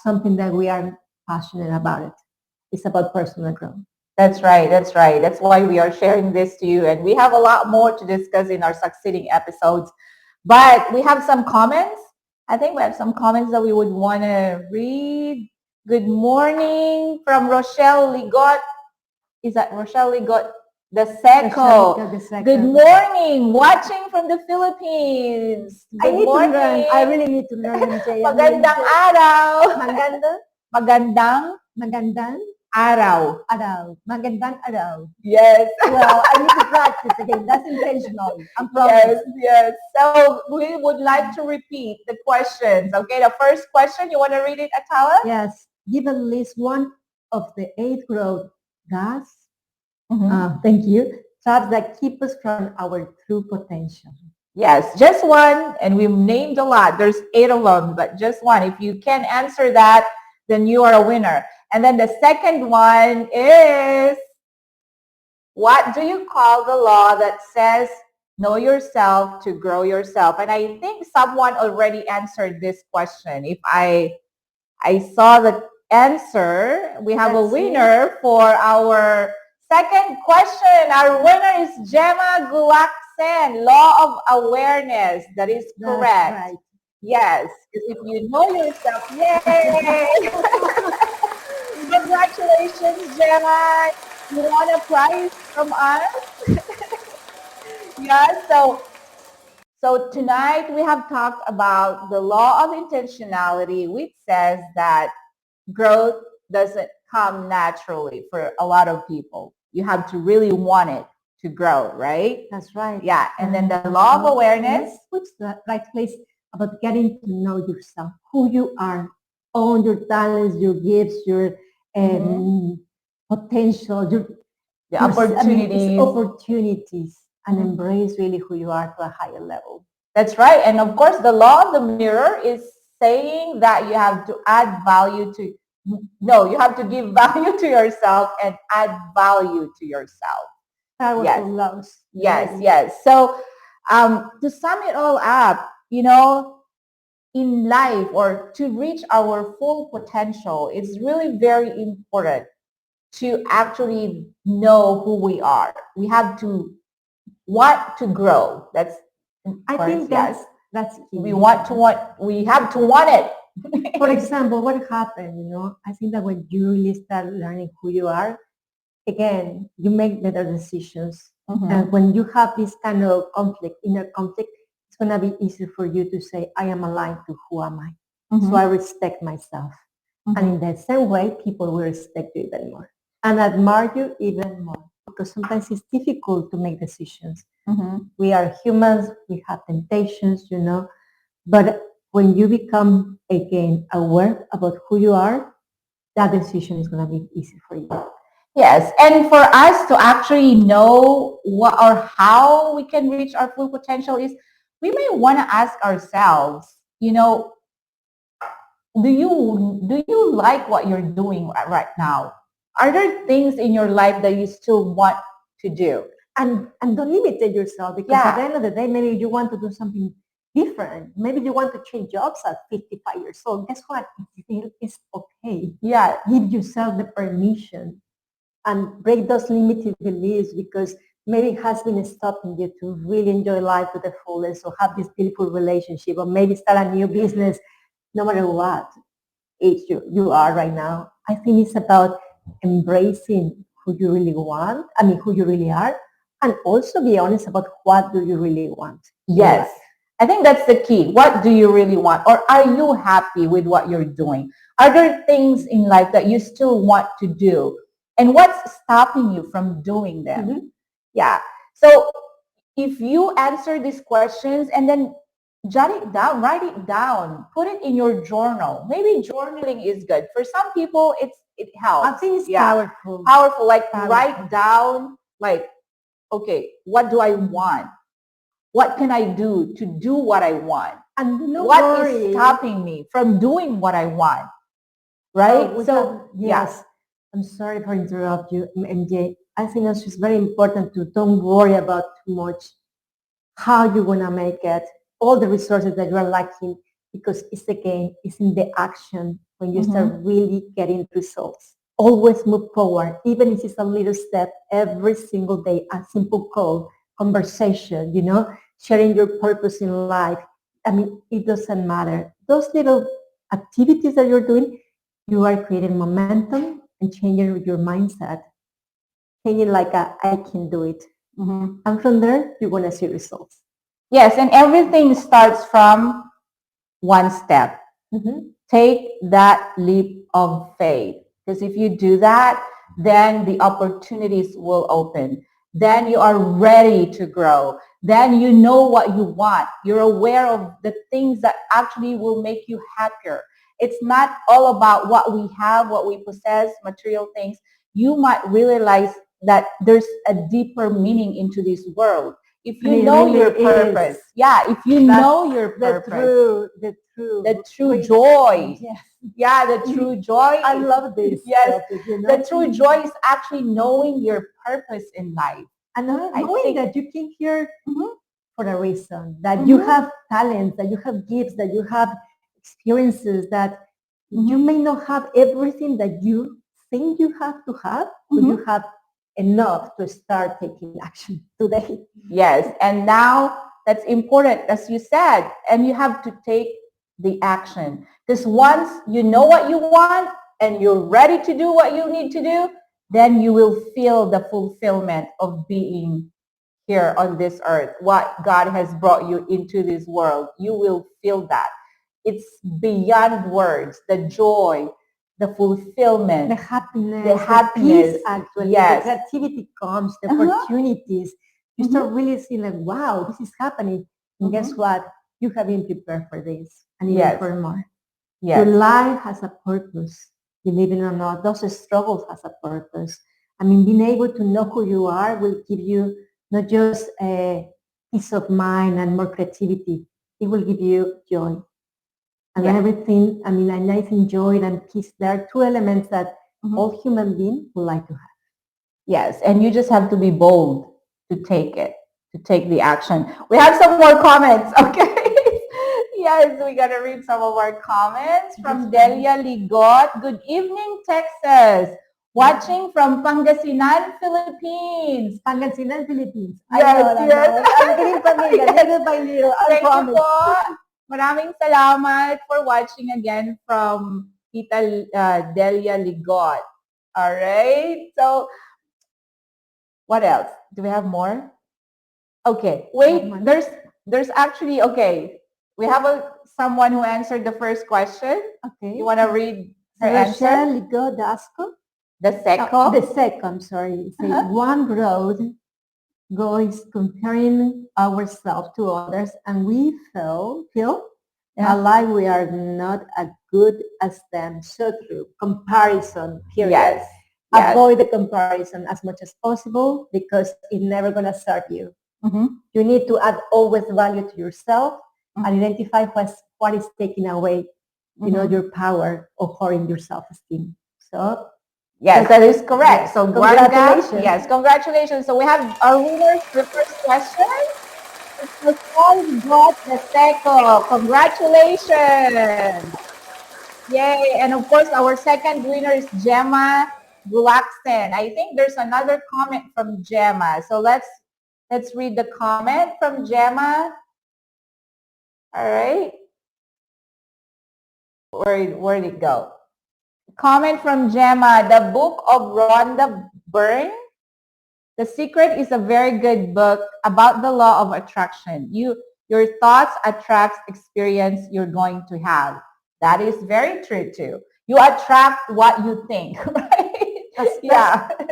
something that we are passionate about. It's about personal growth. That's right. That's right. That's why we are sharing this to you, and we have a lot more to discuss in our succeeding episodes. But we have some comments. I think we have some comments that we would want to read. Good morning from Rochelle Ligot. Is that Rochelle Ligot? The Seco. Good morning. Watching from the Philippines. Good morning. I really need to learn, MJ. Magandang araw. Magandang araw. Magandang araw. Yes. Well, I need to practice again. That's intentional. I'm promise. Yes. So we would like to repeat the questions. Okay, the first question, you want to read it, Atala? Yes. Give at least one of the 8 growth goals. Thank you. Traps that keep us from our true potential. Yes, just one, and we named a lot. There's 8 of them, but just one. If you can answer that, then you are a winner. And then the second one is, what do you call the law that says know yourself to grow yourself? And I think someone already answered this question. If I saw the answer, we have a winner for our second question. Our winner is Gemma Gulaksen, Law of Awareness. That is correct. That's right. Yes, if you know yourself, yay! Congratulations, Gemma. You won a prize from us. Yeah, so tonight we have talked about the law of intentionality, which says that growth doesn't come naturally for a lot of people. You have to really want it to grow, right? That's right. Yeah, and then the law of awareness. Which is the right place about getting to know yourself, who you are, own your talents, your gifts, your potential, the opportunities, and embrace really who you are to a higher level. That's right. And of course, the law of the mirror is saying that you have to add value to, you have to give value to yourself and add value to yourself. Powerful laws. Yes. So to sum it all up, in life or to reach our full potential, it's really very important to actually know who we are. We have to want to grow. I think that's key. We have to want it. For example, what happened, I think that when you really start learning who you are, again, you make better decisions. And when you have this kind of inner conflict, it's going to be easier for you to say, I am aligned to who am I. So I respect myself. And in the same way, people will respect you even more and admire you even more, because sometimes it's difficult to make decisions. We are humans, we have temptations, but when you become, again, aware about who you are, that decision is going to be easy for you. Yes, and for us to actually know what or how we can reach our full potential is we may want to ask ourselves, do you like what you're doing right now? Are there things in your life that you still want to do? And don't limit yourself, because at the end of the day, maybe you want to do something different. Maybe you want to change jobs at 55 years old. Guess what? It's okay. Yeah. Give yourself the permission and break those limited beliefs, because maybe it has been stopping you to really enjoy life to the fullest, or have this beautiful relationship, or maybe start a new business, no matter what age you are right now. I think it's about embracing who you really want, who you really are, and also be honest about what do you really want. Yes. I think that's the key. What do you really want? Or are you happy with what you're doing? Are there things in life that you still want to do? And what's stopping you from doing them? Mm-hmm. Yeah. So if you answer these questions and then jot it down, write it down, put it in your journal. Maybe journaling is good. For some people, it helps. I think it's powerful. Powerful. Like write down, like, okay, what do I want? What can I do to do what I want? And what is stopping me from doing what I want? Right? Yes. I'm sorry for interrupt you, MJ. I think it's just very important to don't worry about too much how you're gonna make it, all the resources that you are lacking, because it's again, it's in the action when you start really getting results. Always move forward, even if it's a little step every single day, a simple call, conversation, sharing your purpose in life. It doesn't matter. Those little activities that you're doing, you are creating momentum and changing your mindset. Changing like I can do it. And from there, you're going to see results. Yes, and everything starts from one step. Take that leap of faith. Because if you do that, then the opportunities will open. Then you are ready to grow. Then you know what you want. You're aware of the things that actually will make you happier. It's not all about what we have, what we possess, material things. You might realize that there's a deeper meaning into this world. If you know your purpose. Yeah, if you know your purpose. The true joy. Yes. Yeah, the true joy. I love this. Yes. The true joy is actually knowing your purpose in life. And knowing that you came here for a reason, that you have talents, that you have gifts, that you have experiences, that you may not have everything that you think you have to have, but you have enough to start taking action today. Yes, and now that's important, as you said, and you have to take the action. Because once you know what you want and you're ready to do what you need to do, then you will feel the fulfillment of being here on this earth. What God has brought you into this world, you will feel that. It's beyond words, the joy, the fulfillment, the happiness, the peace, actually. Yes. The creativity comes, the opportunities. You start really seeing like, wow, this is happening. And guess what? You have been prepared for this and even for more. Yes. Your life has a purpose. Believe it or not, those struggles has a purpose. Being able to know who you are will give you not just a peace of mind and more creativity. It will give you joy. And everything, a nice and joy and peace. There are two elements that all human beings would like to have. Yes, and you just have to be bold to take it, to take the action. We have some more comments, okay? Yes, we got to read some of our comments from Delia Ligot. Good evening, Texas. Watching from Pangasinan, Philippines. Pangasinan, Philippines. Yes. I'm getting familiar, little by little. Thank you po. Maraming salamat for watching again from Tita Delia Ligot. All right. So, what else? Do we have more? Okay. Wait. There's actually, okay. We have someone who answered the first question. Okay. You want to read her answer? Ligot Dasco. The second? The second, sorry. One road goes comparing ourselves to others, and we feel like we are not as good as them. So true. Comparison, period. Yes. Yes. Avoid the comparison as much as possible because it's never going to serve you. You need to add always value to yourself and identify what is taking away, your power or hurting your self-esteem. So yes, that is correct. Yes, So congratulations. Yes, congratulations. So we have our winners for the first question. It's got the second. Congratulations. Yay. And of course, our second winner is Gemma Gulaxen. I think there's another comment from Gemma. So let's read the comment from Gemma. All right. Where'd it go? Comment from Gemma. The book of Rhonda Byrne. The Secret is a very good book about the law of attraction. Your thoughts attracts experience you're going to have. That is very true too. You attract what you think, right?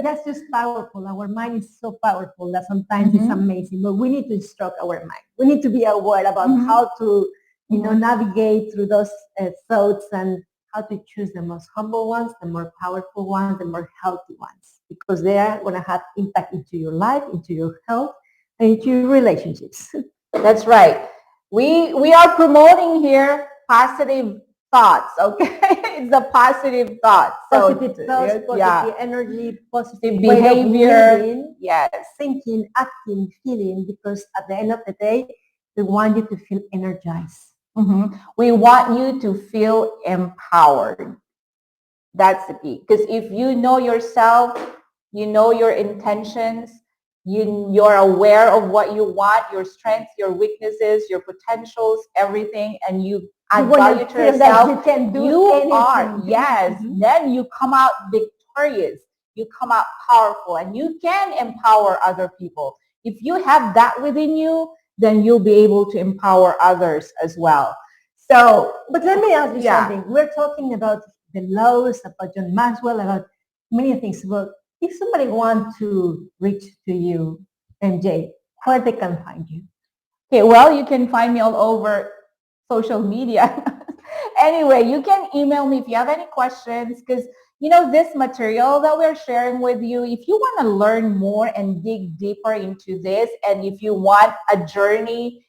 That's just powerful. Our mind is so powerful that sometimes it's amazing, but we need to instruct our mind. We need to be aware about how to, navigate through those thoughts and how to choose the most humble ones, the more powerful ones, the more healthy ones, because they are going to have impact into your life, into your health, and into your relationships. That's right. We are promoting here positive thoughts, okay? It's the positive thoughts. Positive thoughts, positive energy, positive behavior. Living, yes. Thinking, acting, feeling, because at the end of the day, we want you to feel energized. We want you to feel empowered. That's the key. Because if you know yourself, you know your intentions, you're aware of what you want, your strengths, your weaknesses, your potentials, everything, and you add value to yourself, you can do you anything. are, yes. Then you come out victorious. You come out powerful, and you can empower other people. If you have that within you, then you'll be able to empower others as well. So, but let me ask you something. We're talking about the laws, about John Maxwell, about many things. But if somebody wants to reach to you, MJ, where they can find you? Okay, well, you can find me all over social media. Anyway, you can email me if you have any questions, because this material that we're sharing with you, if you want to learn more and dig deeper into this, and if you want a journey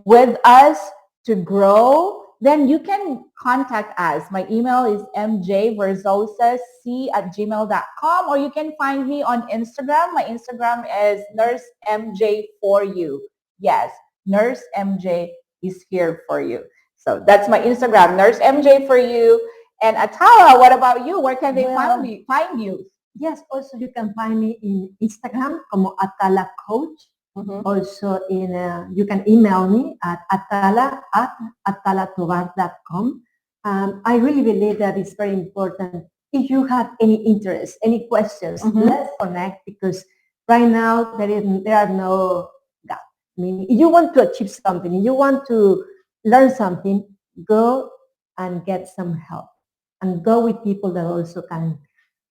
with us to grow, then you can contact us. My email is mjverzosasc@gmail.com, or you can find me on Instagram. My Instagram is NurseMJ4You. Yes, Nurse MJ is here for you. So that's my Instagram, Nurse MJ for you. And Atala, what about you? Where can they find you? Yes, also you can find me in Instagram como Atala Coach. Also you can email me at atala@atalatobar.com. I really believe that it's very important. If you have any interest, any questions, let's connect, because right now there are no gaps. I mean, if you want to achieve something, if you want to learn something, go and get some help, and go with people that also can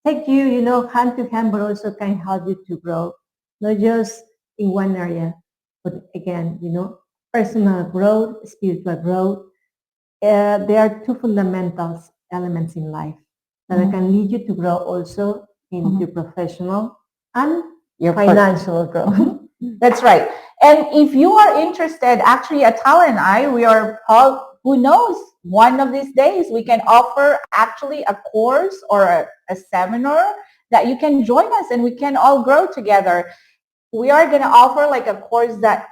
take you, hand to hand, but also can help you to grow, not just in one area, but again, personal growth, spiritual growth. There are two fundamental elements in life that can lead you to grow also in your professional and your financial growth. That's right. And if you are interested, actually, Atala and I, we are, who knows, one of these days we can offer actually a course or a seminar that you can join us and we can all grow together. We are going to offer like a course that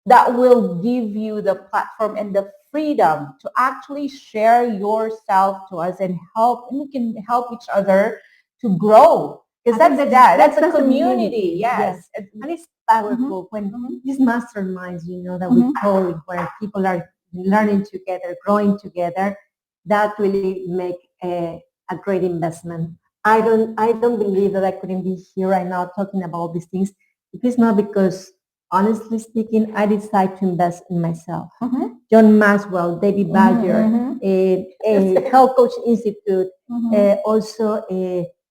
will give you the platform and the freedom to actually share yourself to us and we can help each other to grow. Because that's a community. Yes. And it's powerful when these masterminds, that we call it, where people are learning together, growing together, that really make a great investment. I don't believe that I couldn't be here right now talking about these things. It is not because, honestly speaking, I decided to invest in myself. John Maxwell, David Badger, a Health Coach Institute, also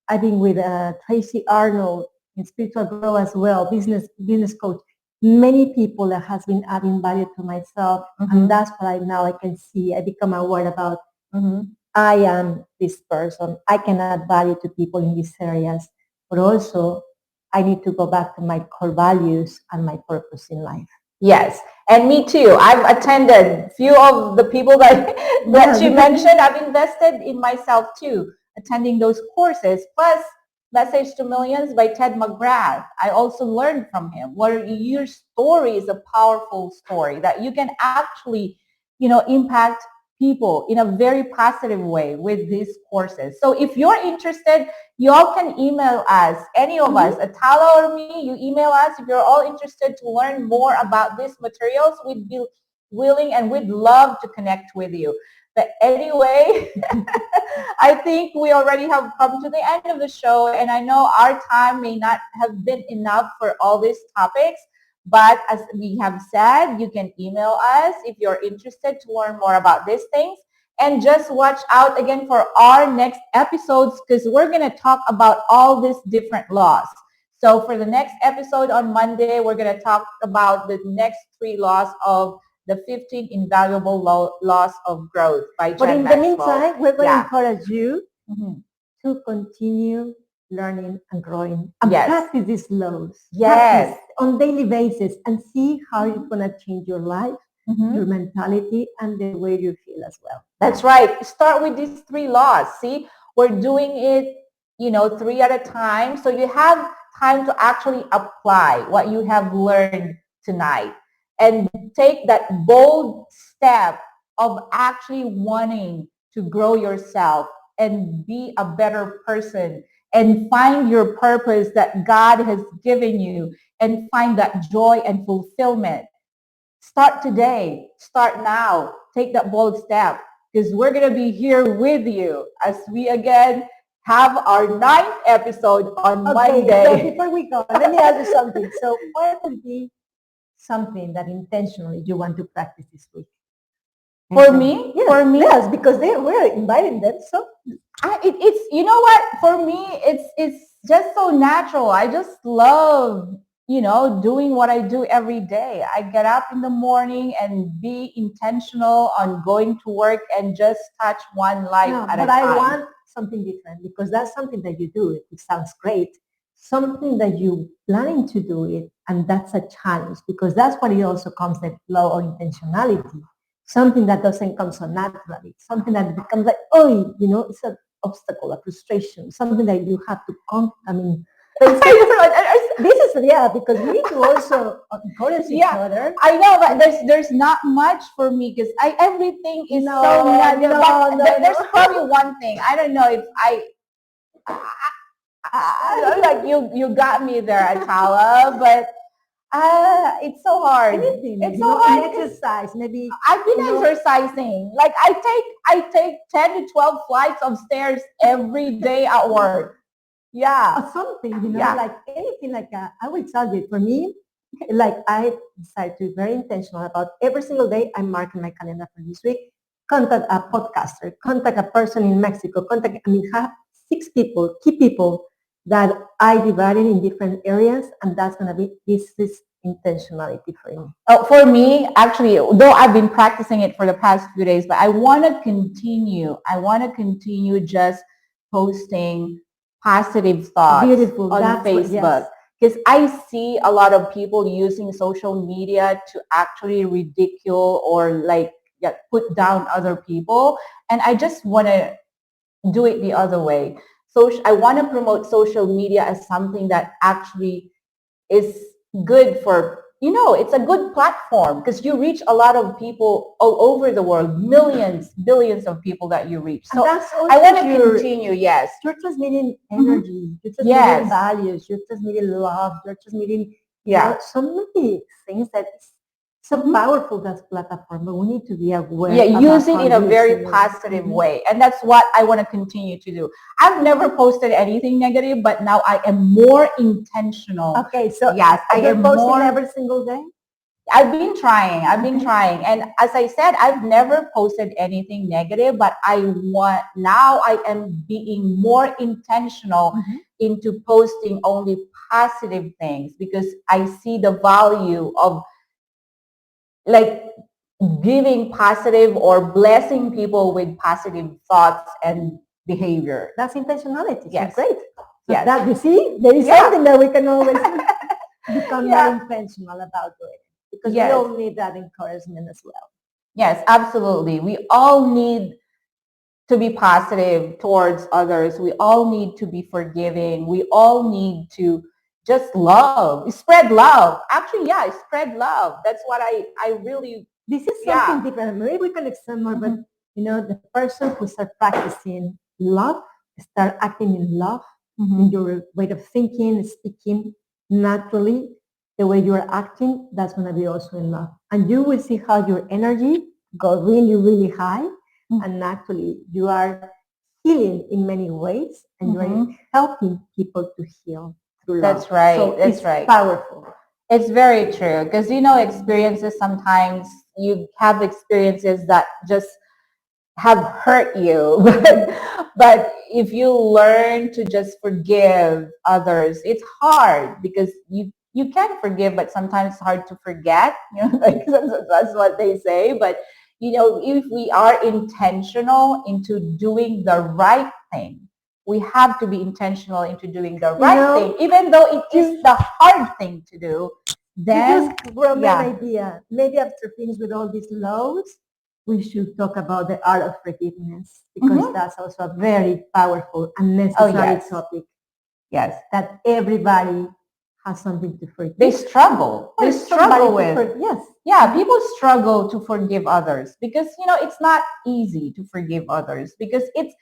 I've been with Tracy Arnold in spiritual growth as well, business coach. Many people that has been adding value to myself, and that's what now I can see. I become aware about I am this person. I can add value to people in these areas, but also I need to go back to my core values and my purpose in life. Yes, and me too. I've attended few of the people that that you mentioned. I've invested in myself too, attending those courses. Plus, Message to Millions by Ted McGrath. I also learned from him. Where your story is a powerful story that you can actually, impact people in a very positive way with these courses. So if you're interested, you all can email us, any of us, Atala or me, you email us if you're all interested to learn more about these materials. We'd be willing and we'd love to connect with you. But anyway, I think we already have come to the end of the show, and I know our time may not have been enough for all these topics. But as we have said, you can email us if you're interested to learn more about these things. And just watch out again for our next episodes because we're going to talk about all these different laws. So for the next episode on Monday, we're going to talk about the next 3 laws of the 15 invaluable laws of growth by John But in Maxwell. the meantime, we're going Yeah. to encourage you Mhm. to continue learning and growing and Yes. practice these laws. Yes. Practice on daily basis and see how it's going to change your life, Mhm. your mentality, and the way you feel as well. That's right. Start with these 3 laws. See, we're doing it, 3 at a time. So you have time to actually apply what you have learned tonight and take that bold step of actually wanting to grow yourself and be a better person and find your purpose that God has given you and find that joy and fulfillment. Start today. Start now. Take that bold step because we're going to be here with you as we again have our 9th episode on Monday. So before we go, let me ask you something. So what would be something that intentionally you want to practice this week? For me? Yes, For me? yes, because we're inviting them. So It's you know what? For me, it's just so natural. I just love doing what I do every day. I get up in the morning and be intentional on going to work and just touch one life at a time. but I want something different because that's something that you do. It sounds great. Something that you planning to do it, and that's a challenge because that's what it also comes the flow of intentionality. Something that doesn't come so naturally. Something that becomes like, it's an obstacle, a frustration. Something that you have to this is because we need to also encourage each other. I know, but there's not much for me because everything is there's probably one thing. I don't know if like you got me there, Atala, but it's so hard. Anything, so hard. Exercise, maybe. I've been exercising. Like I take 10 to 12 flights of stairs every day at work. Yeah. Or something, like anything like that. I will tell you, for me, like I decided to be very intentional about every single day I'm marking my calendar for this week. Contact a podcaster, contact a person in Mexico, have 6 people, key people that I divided in different areas, and that's going to be this intentionality for me. Oh, for me, actually, though I've been practicing it for the past few days, but I want to continue. I want to continue just posting positive thoughts on Facebook. Because I see a lot of people using social media to actually ridicule or put down other people. And I just want to do it the other way. So I want to promote social media as something that actually is good for, it's a good platform because you reach a lot of people all over the world, millions, billions of people that you reach. So I want to continue, yes. You're transmitting energy, you're transmitting values, you're transmitting love, you're transmitting so many things that so powerful, that platform, but we need to be aware. Yeah, use it in a very positive way. And that's what I want to continue to do. I've never posted anything negative, but now I am more intentional. Okay, so yes, I am posting every single day? I've been trying. And as I said, I've never posted anything negative, but now I am being more intentional into posting only positive things because I see the value of giving positive or blessing people with positive thoughts and behavior. That's intentionality. Yes. So great. So Yes. that, you see, there is something that we can always become more intentional about doing. Because we all need that encouragement as well. Yes, absolutely. We all need to be positive towards others. We all need to be forgiving. We all need to just love, spread love. Actually, spread love. That's what I really. This is something different. Maybe we can extend more, but the person who start practicing love, start acting in love, in your way of thinking, speaking naturally, the way you are acting, that's going to be also in love. And you will see how your energy go really, really high. And naturally, you are healing in many ways, and you are helping people to heal through love. That's right. So that's right. Powerful. It's very true, because experiences, sometimes you have experiences that just have hurt you. But if you learn to just forgive others, it's hard, because you can forgive, but sometimes it's hard to forget. Like that's what they say. But if we are intentional into doing the right thing, we have to be intentional into doing the right thing, even though it is the hard thing to do. Then, you just brought me an idea. Maybe after finish with all these laws, we should talk about the art of forgiveness, because that's also a very powerful and necessary topic. Yes. That everybody has something to forgive. They struggle. They struggle with. Yes. Yeah, people struggle to forgive others, because, it's not easy to forgive others, because it's,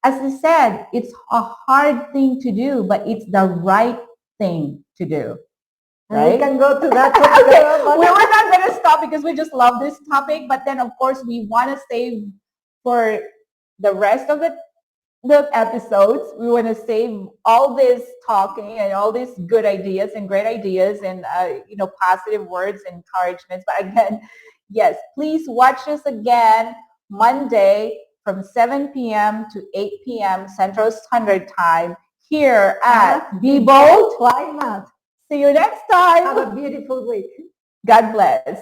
as I said, it's a hard thing to do, but it's the right thing to do. Right? We can go to that. Okay. We're not going to stop, because we just love this topic. But then, of course, we want to save for the rest of the episodes. We want to save all this talking and all these good ideas and great ideas and, positive words and encouragements. But again, yes, please watch us again Monday from 7 p.m. to 8 p.m. Central Standard Time here at Be Bold, Why Not? See you next time. Have a beautiful week. God bless.